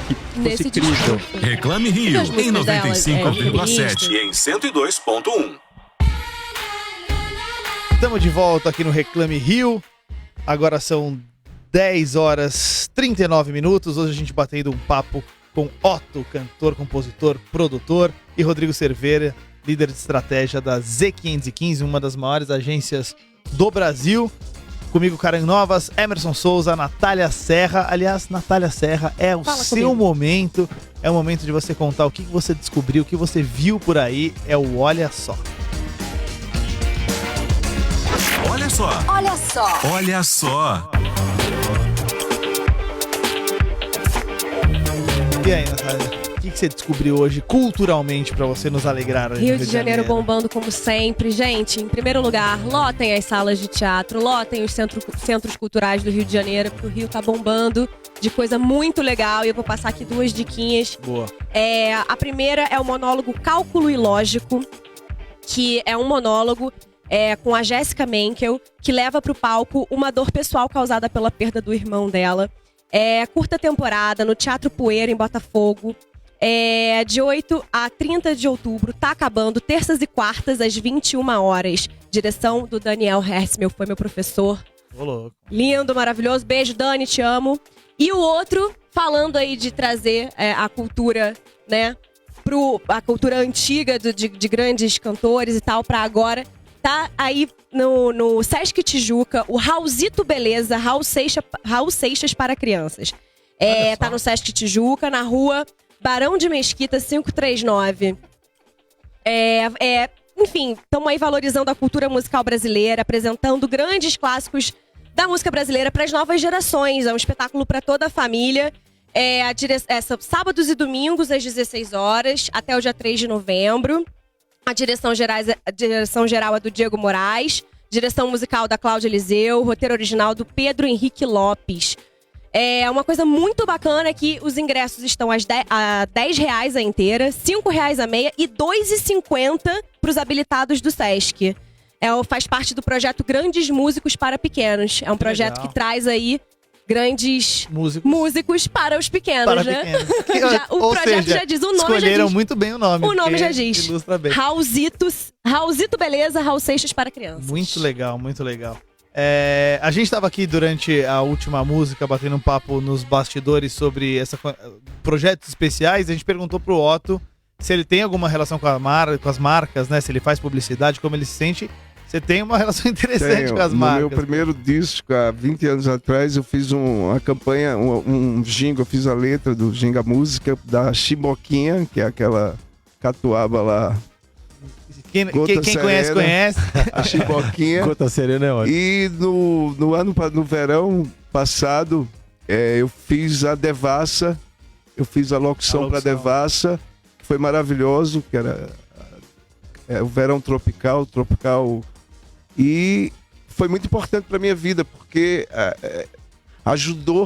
Que fosse Nesse crível. discurso. Reclame Rio, E as em músicas delas, 95,7 e em 102,1. Estamos de volta aqui no Reclame Rio. Agora são 10 horas 39 minutos. Hoje a gente batendo um papo com Otto, cantor, compositor, produtor, e Rodrigo Cerveira, líder de estratégia da Z515, uma das maiores agências do Brasil. Comigo, Karen Novas, Emerson Souza, Natália Serra. Aliás, Natália Serra, é o seu momento. É o momento de você contar o que você descobriu, o que você viu por aí. É o Olha Só. Olha só. Olha só. Olha só. E aí, Natália? O que você descobriu hoje culturalmente pra você nos alegrar? Hoje Rio no de Janeiro bombando como sempre. Gente, em primeiro lugar, lotem as salas de teatro, lotem os centros culturais do Rio de Janeiro, porque o Rio tá bombando de coisa muito legal. E eu vou passar aqui 2 diquinhas. Boa. A primeira é o monólogo Cálculo Ilógico, que é um monólogo com a Jéssica Menkel, que leva pro palco uma dor pessoal causada pela perda do irmão dela. Curta temporada no Teatro Poeira, em Botafogo. De 8 a 30 de outubro, tá acabando, terças e quartas, às 21 horas. Direção do Daniel Hertzmel, foi meu professor. Ô, louco. Lindo, maravilhoso. Beijo, Dani, te amo. E o outro, falando aí de trazer a cultura, né, a cultura antiga de grandes cantores e tal, pra agora. Tá aí no Sesc Tijuca, o Raulzito Beleza, Raul Seixas para crianças. Tá no Sesc Tijuca, na rua Barão de Mesquita, 539. Enfim, estamos aí valorizando a cultura musical brasileira, apresentando grandes clássicos da música brasileira para as novas gerações. É um espetáculo para toda a família. Sábados e domingos, às 16 horas, até o dia 3 de novembro. A direção geral é do Diego Moraes, direção musical da Cláudia Eliseu, roteiro original do Pedro Henrique Lopes. Uma coisa muito bacana é que os ingressos estão a R$10 a inteira, R$5 a meia e R$2,50 para os habilitados do Sesc. Faz parte do projeto Grandes Músicos para Pequenos. É um projeto que traz aí grandes músicos para os pequenos, né? O projeto já diz, o nome já diz. Escolheram muito bem o nome. O nome já diz. Ilustra bem. Raulzito Beleza, Raul Seixas para crianças. Muito legal, muito legal. A gente estava aqui durante a última música, batendo um papo nos bastidores sobre projetos especiais. A gente perguntou pro Otto se ele tem alguma relação com as marcas, né? Se ele faz publicidade, como ele se sente. Você tem uma relação interessante com as marcas. No meu primeiro disco, há 20 anos atrás, eu fiz uma campanha, um jingle, eu fiz a letra do Ginga Música da Chiboquinha, que é aquela catuaba lá. Quem conhece, conhece. A Chiboquinha. Gota Serena é ótimo. E no verão passado, eu fiz a Devassa, eu fiz a locução para Devassa, que foi maravilhoso, que era o verão tropical. E foi muito importante para minha vida, porque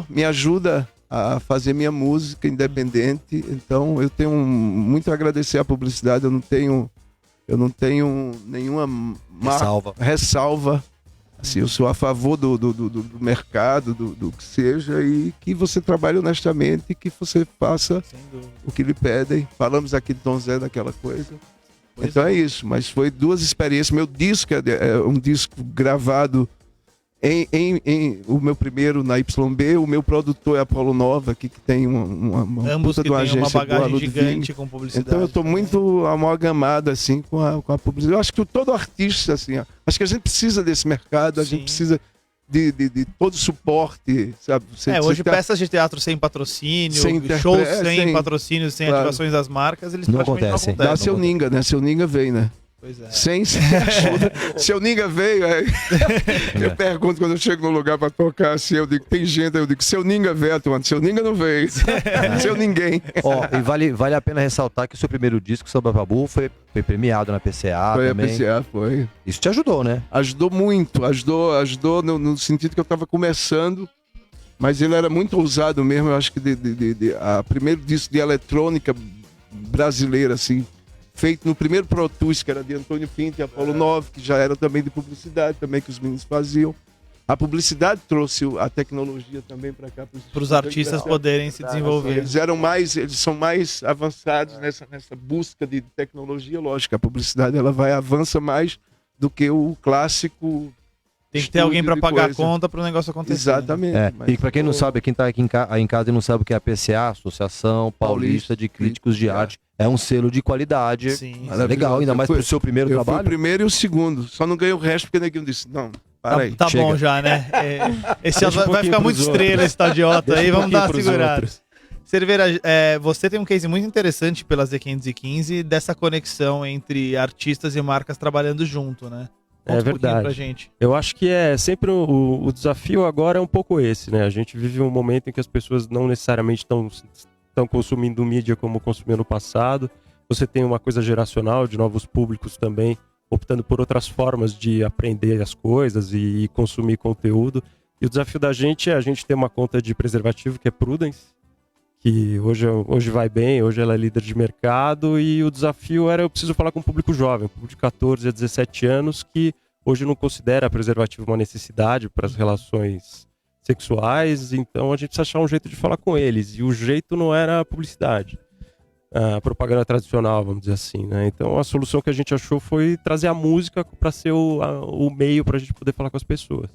me ajuda a fazer minha música independente. Então eu tenho muito a agradecer à publicidade. Eu não tenho nenhuma ressalva. Assim, eu sou a favor do mercado, do que seja, e que você trabalhe honestamente e que você faça o que lhe pedem. Falamos aqui de Tom Zé, daquela coisa. Então é isso, mas foi 2 experiências. Meu disco é um disco gravado em o meu primeiro na YB, o meu produtor é Apolo Nova, aqui, que tem uma Ambos puta que de uma tem uma agência boa, bagagem Ludwig. gigante com publicidade. Então eu tô muito amalgamado assim com a publicidade. Eu acho que todo artista, assim, ó, acho que a gente precisa desse mercado, a gente precisa de todo suporte, sabe? Hoje peças de teatro sem patrocínio, sem shows sem patrocínio, sem ativações das marcas, eles Não praticamente acontecem. não acontecem. Dá Seu Ninga, né? Seu Ninga veio, né? Pois é. Sem ajuda. Seu Ninga veio, eu pergunto quando eu chego no lugar pra tocar, assim, eu digo, tem gente, eu digo, Seu Ninga veio atuando, Seu Ninga não veio. Seu ninguém. Ó, e vale a pena ressaltar que o seu primeiro disco, Samba Babu, foi premiado na PCA Foi também. a PCA, foi. Isso te ajudou, né? Ajudou muito, ajudou no sentido que eu tava começando, mas ele era muito ousado mesmo, eu acho que a primeiro disco de eletrônica brasileira, assim, feito no primeiro Pro Tools, que era de Antônio Pinto e Apolo 9, que já era também de publicidade, também que os meninos faziam. A publicidade trouxe a tecnologia também para cá. Para os artistas poderem se desenvolver. Eles são mais avançados nessa busca de tecnologia, lógico. A publicidade ela avança mais do que o clássico. Tem que ter alguém para pagar a conta para o negócio acontecer. Exatamente. E para quem não sabe, quem tá aqui em casa e não sabe o que é a PCA, Associação Paulista de Críticos de Arte, é um selo de qualidade. Sim. Legal, ainda mais pro seu primeiro trabalho. Eu fui o primeiro e o segundo. Só não ganhei o resto porque ninguém disse, não, para aí. Tá bom já, né? Esse vai ficar muito estrela, esse idiota aí, vamos dar uma segurada. Cerveira, você tem um case muito interessante pela Z515 dessa conexão entre artistas e marcas trabalhando junto, né? É verdade. Pra gente. Eu acho que é sempre o desafio agora é um pouco esse, né? A gente vive um momento em que as pessoas não necessariamente estão consumindo mídia como consumiam no passado. Você tem uma coisa geracional de novos públicos também optando por outras formas de aprender as coisas e consumir conteúdo. E o desafio da gente é a gente ter uma conta de preservativo que é Prudence, que hoje vai bem, hoje ela é líder de mercado, e o desafio era eu preciso falar com um público jovem, um público de 14 a 17 anos, que hoje não considera preservativo uma necessidade para as relações sexuais, então a gente precisa achar um jeito de falar com eles, e o jeito não era a publicidade, a propaganda tradicional, vamos dizer assim, né? Então a solução que a gente achou foi trazer a música para ser o meio para a gente poder falar com as pessoas.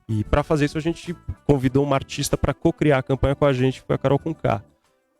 E para fazer isso a gente convidou uma artista para co-criar a campanha com a gente, que foi a Carol Conká,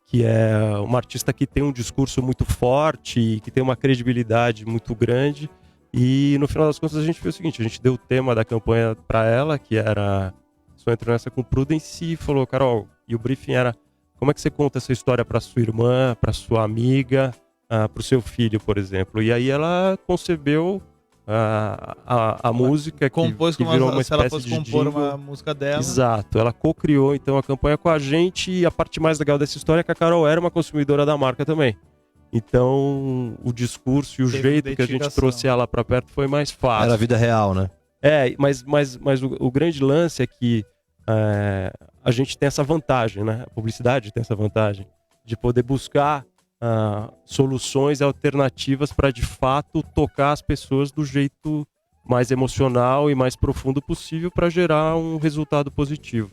que é uma artista que tem um discurso muito forte, que tem uma credibilidade muito grande. E no final das contas a gente fez o seguinte, a gente deu o tema da campanha para ela, que era Só Entrou Nessa com Prudence, e falou, Carol, e o briefing era, como é que você conta essa história para sua irmã, para sua amiga, para o seu filho, por exemplo? E aí ela concebeu a música, compôs que virou uma se ela espécie fosse de compor jingle. uma música dela. Exato, ela co-criou então a campanha com a gente, e a parte mais legal dessa história é que a Carol era uma consumidora da marca também. Então o discurso e o jeito que a gente trouxe ela para perto foi mais fácil. Era a vida real, né? Mas o grande lance é que a gente tem essa vantagem, né? A publicidade tem essa vantagem de poder buscar soluções alternativas para de fato tocar as pessoas do jeito mais emocional e mais profundo possível para gerar um resultado positivo.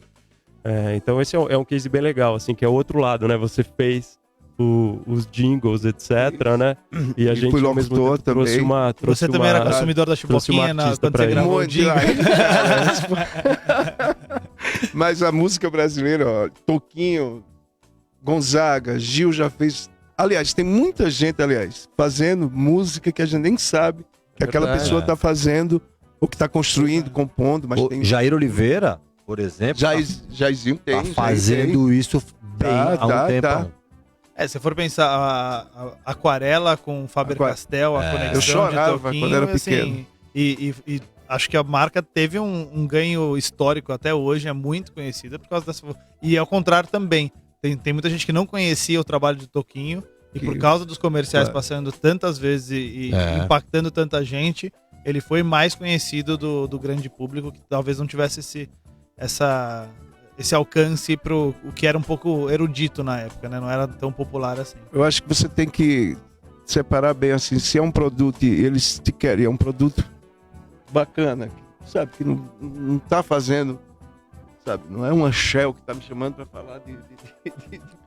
Então esse é um case bem legal, assim, que é o outro lado, né? Você fez os jingles, etc, né? E a gente ao mesmo tempo trouxe uma... Você também era consumidor da Chupoquinha quando você gravou o jingle? Mas a música brasileira, ó, Toquinho, Gonzaga, Gil já fez... Aliás, tem muita gente, fazendo música que a gente nem sabe que aquela pessoa está fazendo, ou que está construindo, compondo. Mas tem... Jair Oliveira, por exemplo, Jairzinho tem. Tá fazendo isso bem há um tempo. Se for pensar a Aquarela com Faber-Castell, a conexão eu chorava de Toquinho, quando era assim, pequeno. E acho que a marca teve um ganho histórico até hoje, é muito conhecida por causa dessa... E ao contrário também. Tem muita gente que não conhecia o trabalho de Toquinho, e por causa dos comerciais passando tantas vezes e impactando tanta gente, ele foi mais conhecido do grande público, que talvez não tivesse esse alcance pro o que era um pouco erudito na época, né? Não era tão popular assim. Eu acho que você tem que separar bem assim, se é um produto e eles te querem, é um produto bacana, sabe, que não tá fazendo, sabe, não é uma Shell que tá me chamando para falar de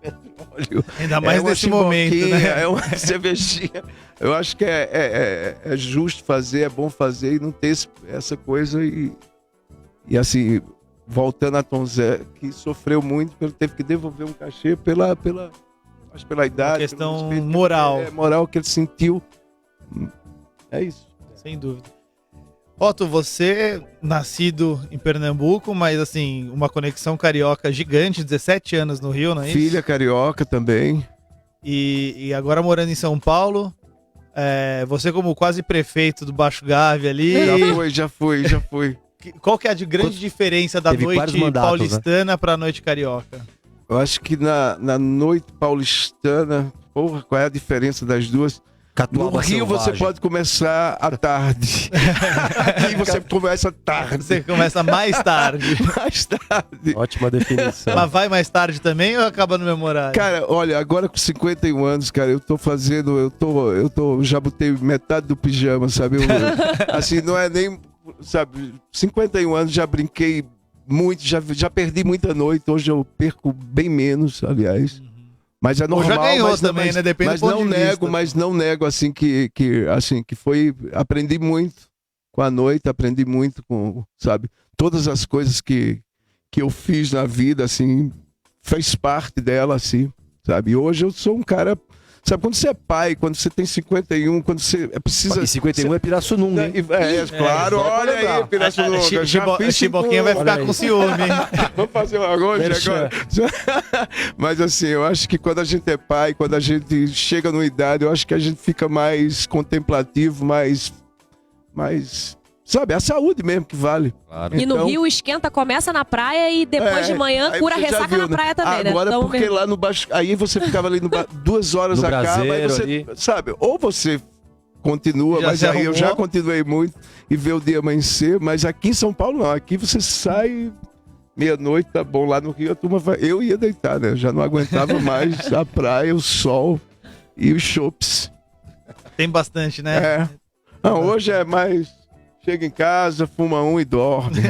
petróleo. Ainda mais nesse momento, né? É uma cervejinha. Eu acho que é justo fazer, é bom fazer e não ter essa coisa e assim, voltando a Tom Zé, que sofreu muito, teve que devolver um cachê pela idade. Questão moral. Moral que ele sentiu. É isso. Sem dúvida. Otto, você nascido em Pernambuco, mas assim, uma conexão carioca gigante, 17 anos no Rio, não é isso? Filha carioca também. E agora morando em São Paulo, você como quase prefeito do Baixo Gávea ali... Já foi. Qual que é a grande diferença da noite paulistana para a noite carioca? Eu acho que na noite paulistana, porra, qual é a diferença das duas? No Rio você pode começar à tarde. Aqui você começa tarde. Você começa mais tarde. Mais tarde. Ótima definição. Mas vai mais tarde também ou acaba no mesmo horário? Cara, olha, agora com 51 anos, cara, eu já botei metade do pijama, sabe? Assim, não é nem, sabe, 51 anos, já brinquei muito, já perdi muita noite, hoje eu perco bem menos, aliás. Mas é normal. Já ganhou também, né? Depende mas do ponto de vista. Mas não nego, assim, que foi... Aprendi muito com a noite, aprendi muito com, sabe? Todas as coisas que eu fiz na vida, assim, fez parte dela, assim, sabe? E hoje eu sou um cara... Sabe, quando você é pai, quando você tem 51, quando você precisa... E 51 é Pirassununga, hein? Claro, olha aí, Pirassununga. Chiboquinha vai ficar com ciúme, hein? Vamos fazer uma coisa agora. Mas assim, eu acho que quando a gente é pai, quando a gente chega numa idade, eu acho que a gente fica mais contemplativo, mais sabe, a saúde mesmo que vale. Claro. E no Rio o esquenta começa na praia e depois de manhã cura a ressaca na praia também, né? Agora, Então, porque lá no baixo... Aí você ficava ali 2 horas No acaba, aí braseiro você, ali. sabe, ou você continua, Já mas se aí eu arrumou? já continuei muito e ver o dia amanhecer, mas aqui em São Paulo não, aqui você sai meia-noite, tá bom, lá no Rio a turma vai... Eu ia deitar, né? Eu já não aguentava mais a praia, o sol e os chopps. Tem bastante, né? É. Não, hoje é mais... Chega em casa, fuma um e dorme.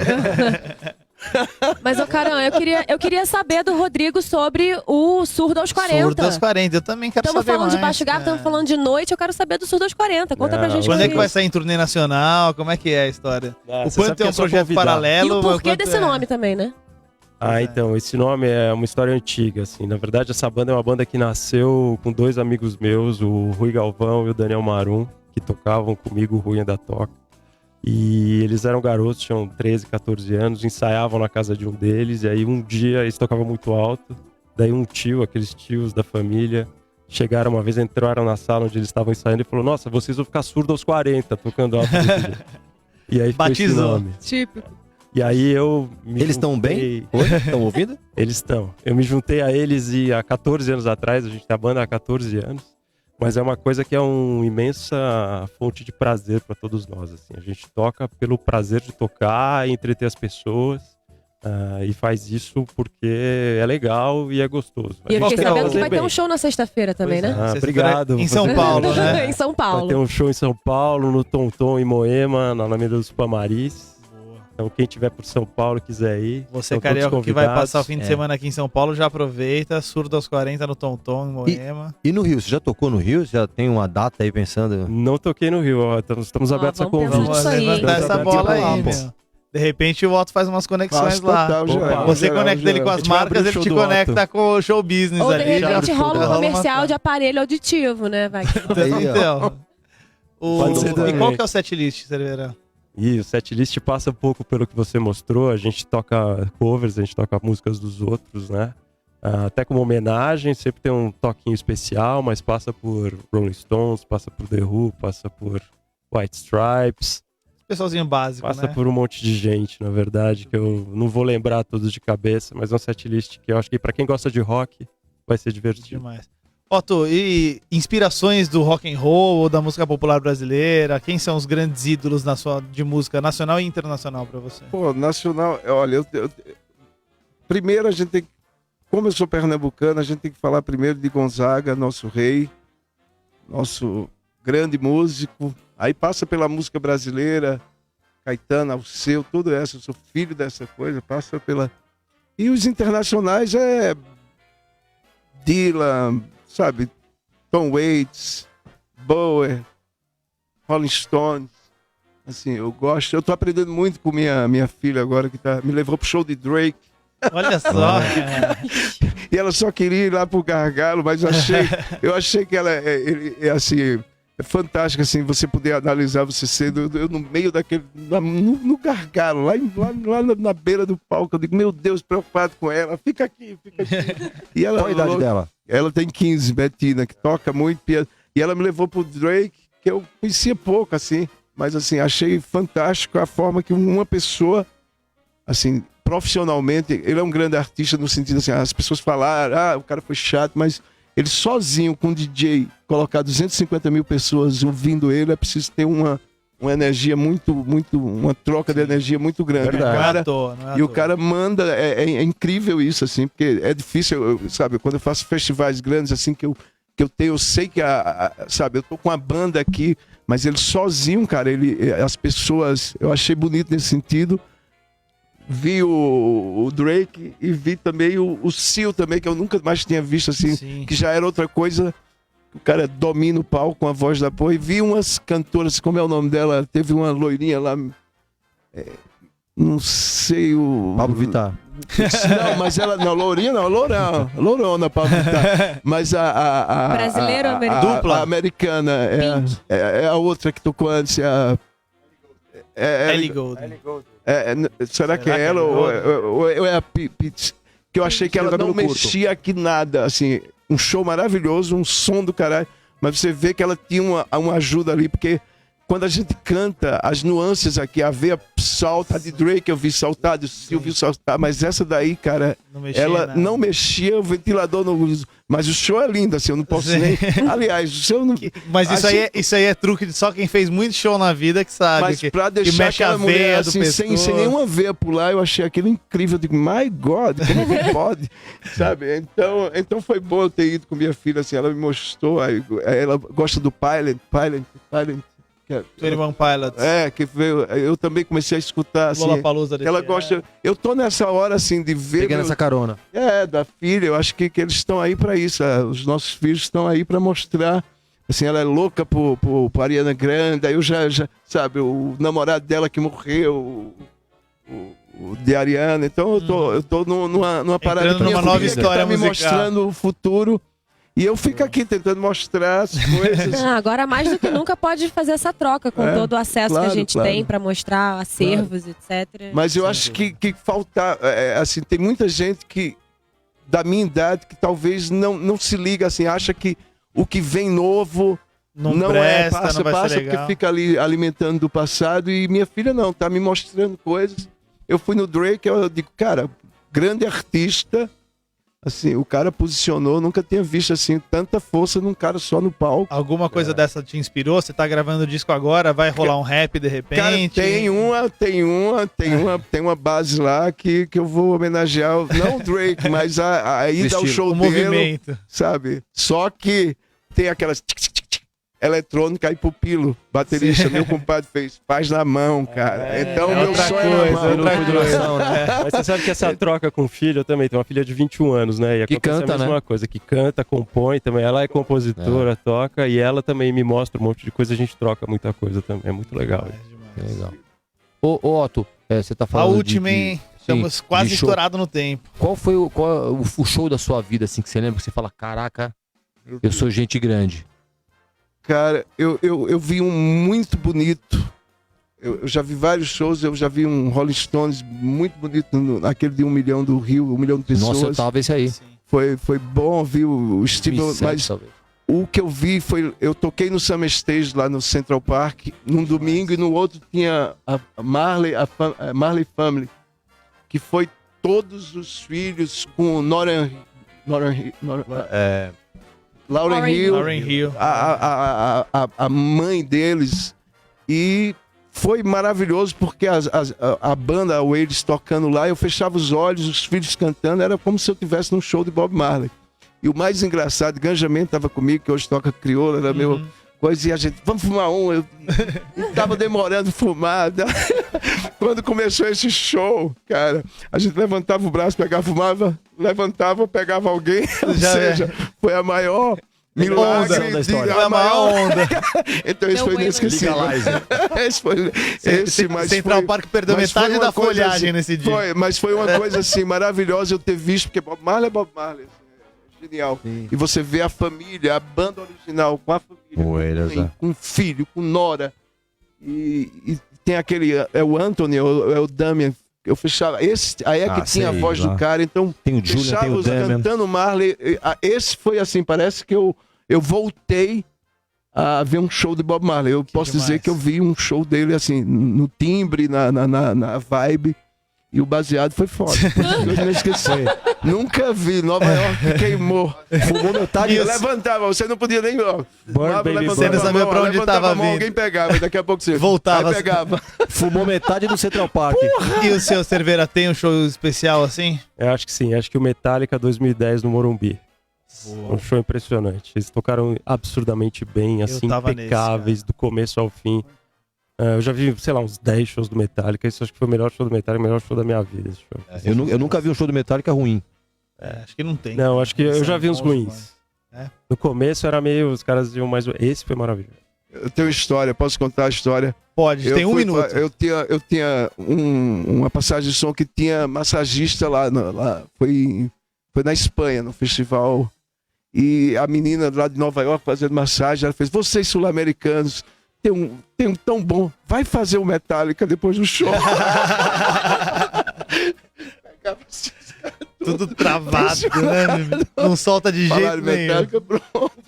Mas, ô Caran, eu queria saber do Rodrigo sobre o Surdo aos 40. Surdo aos 40, eu também quero Estamos saber falando mais. de Baixo Gávea, estamos falando de noite, eu quero saber do Surdo aos 40. Conta pra gente. Quando é que vai isso. sair em turnê nacional? Como é que é a história? Ah, O você sabe quanto que é é um só projeto convidar. paralelo? E o porquê quanto desse é- nome também, né? Então, esse nome é uma história antiga, assim. Na verdade, essa banda é uma banda que nasceu com 2 amigos meus, o Rui Galvão e o Daniel Marum, que tocavam comigo, o Rui ainda toca. E eles eram garotos, tinham 13, 14 anos, ensaiavam na casa de um deles, e aí um dia eles tocavam muito alto, daí um tio, aqueles tios da família, chegaram uma vez, entraram na sala onde eles estavam ensaiando e falou: nossa, vocês vão ficar surdos aos 40, tocando alto desse jeito. E aí ficou esse Batizou. nome. Típico. E aí eu me Eles estão juntei- bem? Oi? Estão ouvindo? Eles estão. Eu me juntei a eles e há 14 anos atrás, a gente tem a banda há 14 anos, mas é uma coisa que é uma imensa fonte de prazer para todos nós. Assim. A gente toca pelo prazer de tocar, entreter as pessoas, e faz isso porque é legal e é gostoso. E eu Qual fiquei que é o- sabendo que vai ter bem. um show na sexta-feira também, Pois né? Ah, Sexta-feira obrigado. Em São Paulo, né? Em São Paulo. Vai ter um show em São Paulo, no Tonton, em Moema, na Alameda dos Pamaris. Então quem tiver por São Paulo quiser ir, Você, estão todos carioca, que vai convidados. passar o fim de semana aqui em São Paulo, já aproveita. Surdo aos 40 no Tonton, em Moema. E no Rio? Você já tocou no Rio? Já tem uma data aí pensando? Não toquei no Rio, ó, estamos abertos a vamos pensar convite. nisso aí. Levantar essa Estamos bola abertos a aí, convite. meu. De repente o Otto faz umas conexões Faço lá. total, geral, Você geral, conecta ele com geral. as A gente vai marcas, abrir o ele show te do conecta Otto. com o show business Ou de ali. já repente rola um rola uma- comercial de aparelho auditivo, né? Vai. Então. Pode ser E também. qual que é o setlist, Cerveira? E o setlist passa um pouco pelo que você mostrou. A gente toca covers, a gente toca músicas dos outros, né? Até como homenagem, sempre tem um toquinho especial, mas passa por Rolling Stones, passa por The Who, passa por White Stripes, Pessoalzinho básico, passa né? por um monte de gente, na verdade, que eu não vou lembrar todos de cabeça, mas é um setlist que eu acho que pra quem gosta de rock vai ser divertido. Demais. Otto, e inspirações do rock and roll ou da música popular brasileira? Quem são os grandes ídolos de música nacional e internacional pra você? Pô, nacional, olha, primeiro a gente tem que, como eu sou pernambucano, a gente tem que falar primeiro de Gonzaga, nosso rei, nosso grande músico. Aí passa pela música brasileira, Caetano, Alceu, tudo essa. Eu sou filho dessa coisa, passa pela... E os internacionais é Dylan, sabe? Tom Waits, Bowie, Rolling Stones. Assim, eu gosto. Eu tô aprendendo muito com minha filha agora, que me levou pro show de Drake. Olha só, cara. E ela só queria ir lá pro Gargalo, mas eu achei que ela assim, é fantástico, assim, você poder analisar você sendo eu no meio daquele, no Gargalo, lá na beira do palco. Eu digo, meu Deus, preocupado com ela, fica aqui. E ela, Qual a idade dela? Ela tem 15, Betina, que toca muito piano. E ela me levou pro Drake, que eu conhecia pouco, assim, mas assim, achei fantástico a forma que uma pessoa, assim, profissionalmente, ele é um grande artista no sentido assim, as pessoas falaram, o cara foi chato, mas ele sozinho com o DJ, colocar 250 mil pessoas ouvindo ele, é preciso ter uma energia muito, uma troca de energia muito grande. O cara manda, é incrível isso, assim, porque é difícil, sabe, quando eu faço festivais grandes, assim, que eu sei que sabe, eu tô com a banda aqui, mas ele sozinho, cara, as pessoas, eu achei bonito nesse sentido. Vi o Drake e vi também o Seal também, que eu nunca mais tinha visto, assim, Sim. que já era outra coisa. O cara domina o palco com a voz da porra. E vi umas cantoras, como é o nome dela? Teve uma loirinha lá, não sei o... Pablo Vittar. Não, mas ela... Não, lourinha não, lourona, Pablo Vittar. Mas a Brasileiro ou americano? Dupla. A americana, é a outra que tocou antes, Ellie Gold. Será que é ela ou é a Pitts? Que eu achei que ela não mexia aqui nada, assim, um show maravilhoso, um som do caralho, mas você vê que ela tinha uma ajuda ali, porque quando a gente canta, as nuances aqui, a veia salta, a de Drake eu vi saltar, de Silvio saltar, mas essa daí, cara, ela não mexia, o ventilador não... Mas o show é lindo, assim, eu não posso nem... Aliás, o show não... Mas isso aí é truque de só quem fez muito show na vida que sabe. Mas pra deixar que mexe aquela a veia mulher do assim, sem pescoço. nenhuma veia pular, eu achei aquilo incrível. Eu digo, my God, como é que pode? Sabe? Então foi bom eu ter ido com minha filha, assim, ela me mostrou, ela gosta do Pilot. 21 Pilots. Que veio, eu também comecei a escutar, assim, Lollapalooza desse ela ano. gosta, eu tô nessa hora, assim, de ver... Pegando essa carona. Da filha, eu acho que eles estão aí pra isso, os nossos filhos estão aí pra mostrar, assim, ela é louca por Ariana Grande, aí eu já, sabe, o namorado dela que morreu, o de Ariana, então eu tô numa parada... Entrando numa nova história me musical. mostrando o futuro. E eu fico aqui tentando mostrar as coisas. Agora, mais do que nunca, pode fazer essa troca com todo o acesso que a gente tem para mostrar acervos, etc. Mas eu acho que falta... assim, tem muita gente que, da minha idade, que talvez não se liga, assim, acha que o que vem novo não presta, não vai ser passa legal. porque fica ali alimentando do passado. E minha filha não, tá me mostrando coisas. Eu fui no Drake, eu digo, cara, grande artista... Assim, o cara posicionou, nunca tinha visto assim tanta força num cara só no palco. Alguma coisa dessa te inspirou? Você tá gravando o disco agora, vai rolar um rap de repente? Cara, tem uma base lá que eu vou homenagear, não o Drake, mas a ida ao show o dele, movimento. sabe? Só que tem aquelas eletrônica e Pupilo, baterista, meu compadre faz na mão, cara. Então meu outra sonho coisa, é na mão. outra coisa, né? Mas você sabe que essa troca com o filho, eu também tenho uma filha de 21 anos, né? E Que acontece canta, a mesma né? coisa, que canta, compõe também. Ela é compositora, toca, e ela também me mostra um monte de coisa, a gente troca muita coisa também. É muito legal. Legal. Ô Otto, você tá A falando última, hein? Estamos quase de show. estourado no tempo. Qual foi o show da sua vida, assim, que você lembra que você fala, caraca, eu sou gente grande? Cara, eu vi um muito bonito. Eu já vi vários shows, eu já vi um Rolling Stones muito bonito, naquele de 1 milhão do Rio, 1 milhão de pessoas. Nossa, eu tava esse aí. Foi bom, vi o Steve, 2007, mas talvez. o que eu vi foi, eu toquei no Summer Stage lá no Central Park, num domingo, e no outro tinha a Marley Family, que foi todos os filhos com Lauren Hill, a mãe deles, e foi maravilhoso porque a banda, eles tocando lá, eu fechava os olhos, os filhos cantando, era como se eu estivesse num show de Bob Marley. E o mais engraçado, Ganjamin estava comigo, que hoje toca crioula, era meu coisa, e a gente, vamos fumar um. Eu tava demorando fumar. Quando começou esse show, cara, a gente levantava o braço, pegava, fumava, levantava, pegava alguém. Ou seja, foi a maior milagre da história. Foi a maior onda. Então isso foi inesquecível. Central Park perdeu metade da folhagem nesse dia. Mas foi uma coisa assim maravilhosa eu ter visto, porque Bob Marley é Bob Marley. Genial. Sim. E você vê a família, a banda original com a família, com filho, com nora. E tem aquele, é o Anthony, é o Damian. Eu fechava. Aí é que tinha a voz do cara, então tem o Julian, tem o Damian cantando Marley. Esse foi assim, parece que eu voltei a ver um show de Bob Marley. Eu posso dizer que eu vi um show dele assim, no timbre, na vibe. E o baseado foi foda. Eu não esqueci. Nunca vi. Nova York queimou. Fumou metade. Levantava. Você não podia nem. Você não sabia pra onde tava vindo. Alguém pegava. Daqui a pouco você voltava. Aí pegava. Fumou metade do Central Park. E o seu Cerveira tem um show especial assim? Eu acho que sim. Acho que o Metallica 2010 no Morumbi. Um show impressionante. Eles tocaram absurdamente bem, assim, impecáveis, do começo ao fim. Eu já vi, sei lá, uns 10 shows do Metallica. Isso acho que foi o melhor show do Metallica, o melhor show da minha vida. Esse show. Eu nunca vi um show do Metallica ruim. Acho que não tem. Não, acho que eu já vi uns ruins. No começo era meio, os caras diziam mais. Esse foi maravilhoso. Eu tenho história, posso contar a história? Pode, tem um minuto. Eu tinha uma passagem de som que tinha massagista lá foi na Espanha, no festival. E a menina lá de Nova York fazendo massagem, ela fez, vocês sul-americanos, tem um tão bom, vai fazer o Metallica depois do show. Tudo travado, né? Não solta de jeito nenhum. Metallica,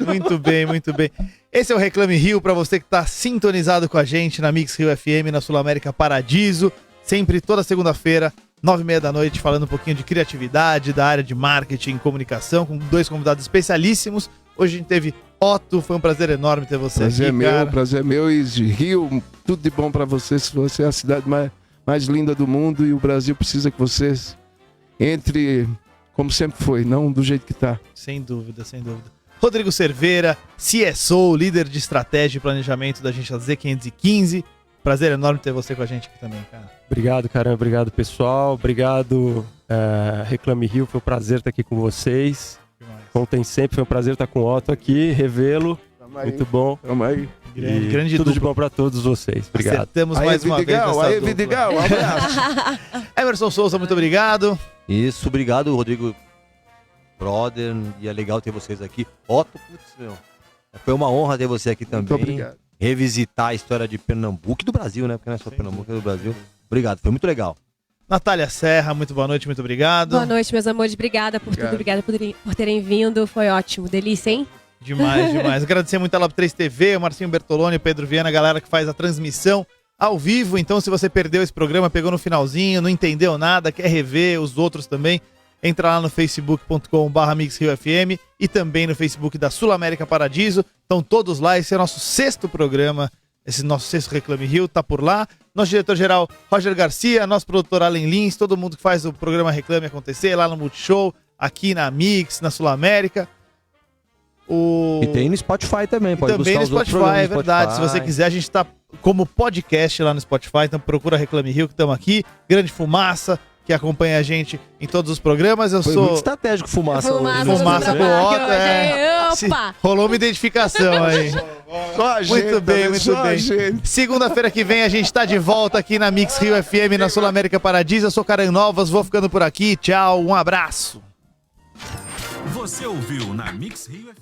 Muito bem, muito bem. Esse é o Reclame Rio, para você que está sintonizado com a gente na Mix Rio FM, na Sul América Paradiso. Sempre toda segunda-feira, 9h30 da noite, falando um pouquinho de criatividade, da área de marketing e comunicação, com 2 convidados especialíssimos. Hoje a gente teve Otto, foi um prazer enorme ter você aqui, cara. Prazer meu. E Rio, tudo de bom para vocês. Você é a cidade mais linda do mundo e o Brasil precisa que vocês entre como sempre foi, não do jeito que tá. Sem dúvida, sem dúvida. Rodrigo Cerveira, CSO, líder de estratégia e planejamento da agência Z515. Prazer enorme ter você com a gente aqui também, cara. Obrigado, caramba. Obrigado, pessoal. Obrigado, Reclame Rio. Foi um prazer estar aqui com vocês. Contem sempre. Foi um prazer estar com o Otto aqui, revê-lo. Muito bom. Tamo aí. Grande tudo de bom para todos vocês. Obrigado. Acertamos mais uma vez essa Aí, Vidigal, um abraço. Emerson Souza, muito obrigado. Isso, obrigado, Rodrigo Brother. E é legal ter vocês aqui. Otto, putz, meu. Foi uma honra ter você aqui também. Muito obrigado. Revisitar a história de Pernambuco e do Brasil, né? Porque não é só Pernambuco, é do Brasil. Obrigado, foi muito legal. Natália Serra, muito boa noite, muito obrigado. Boa noite, meus amores. Obrigada por tudo, obrigada por terem vindo. Foi ótimo, delícia, hein? Demais, demais. Agradecer muito a Lab 3 TV, o Marcinho Bertoloni, o Pedro Viana, a galera que faz a transmissão ao vivo. Então, se você perdeu esse programa, pegou no finalzinho, não entendeu nada, quer rever os outros também, entra lá no facebook.com/MixRioFM e também no Facebook da Sul América Paradiso. Estão todos lá, esse é o nosso 6º programa, esse nosso 6º Reclame Rio, tá por lá. Nosso diretor-geral, Roger Garcia, nosso produtor, Allen Lins, todo mundo que faz o programa Reclame acontecer, lá no Multishow, aqui na Mix, na Sul América. E tem no Spotify também, pode também buscar no os Spotify, é verdade. Se você quiser, a gente tá como podcast lá no Spotify, então procura Reclame Rio, que estamos aqui. Grande Fumaça, que acompanha a gente em todos os programas. Eu Foi sou muito estratégico Fumaça. Fumaça com o Otto, rolou uma identificação aí. Só a gente, muito bem, muito bem. Segunda-feira que vem a gente tá de volta aqui na Mix Rio FM, na Sul América Paradiso. Eu sou Karen Novas, vou ficando por aqui. Tchau, um abraço. Você ouviu na Mix Rio FM.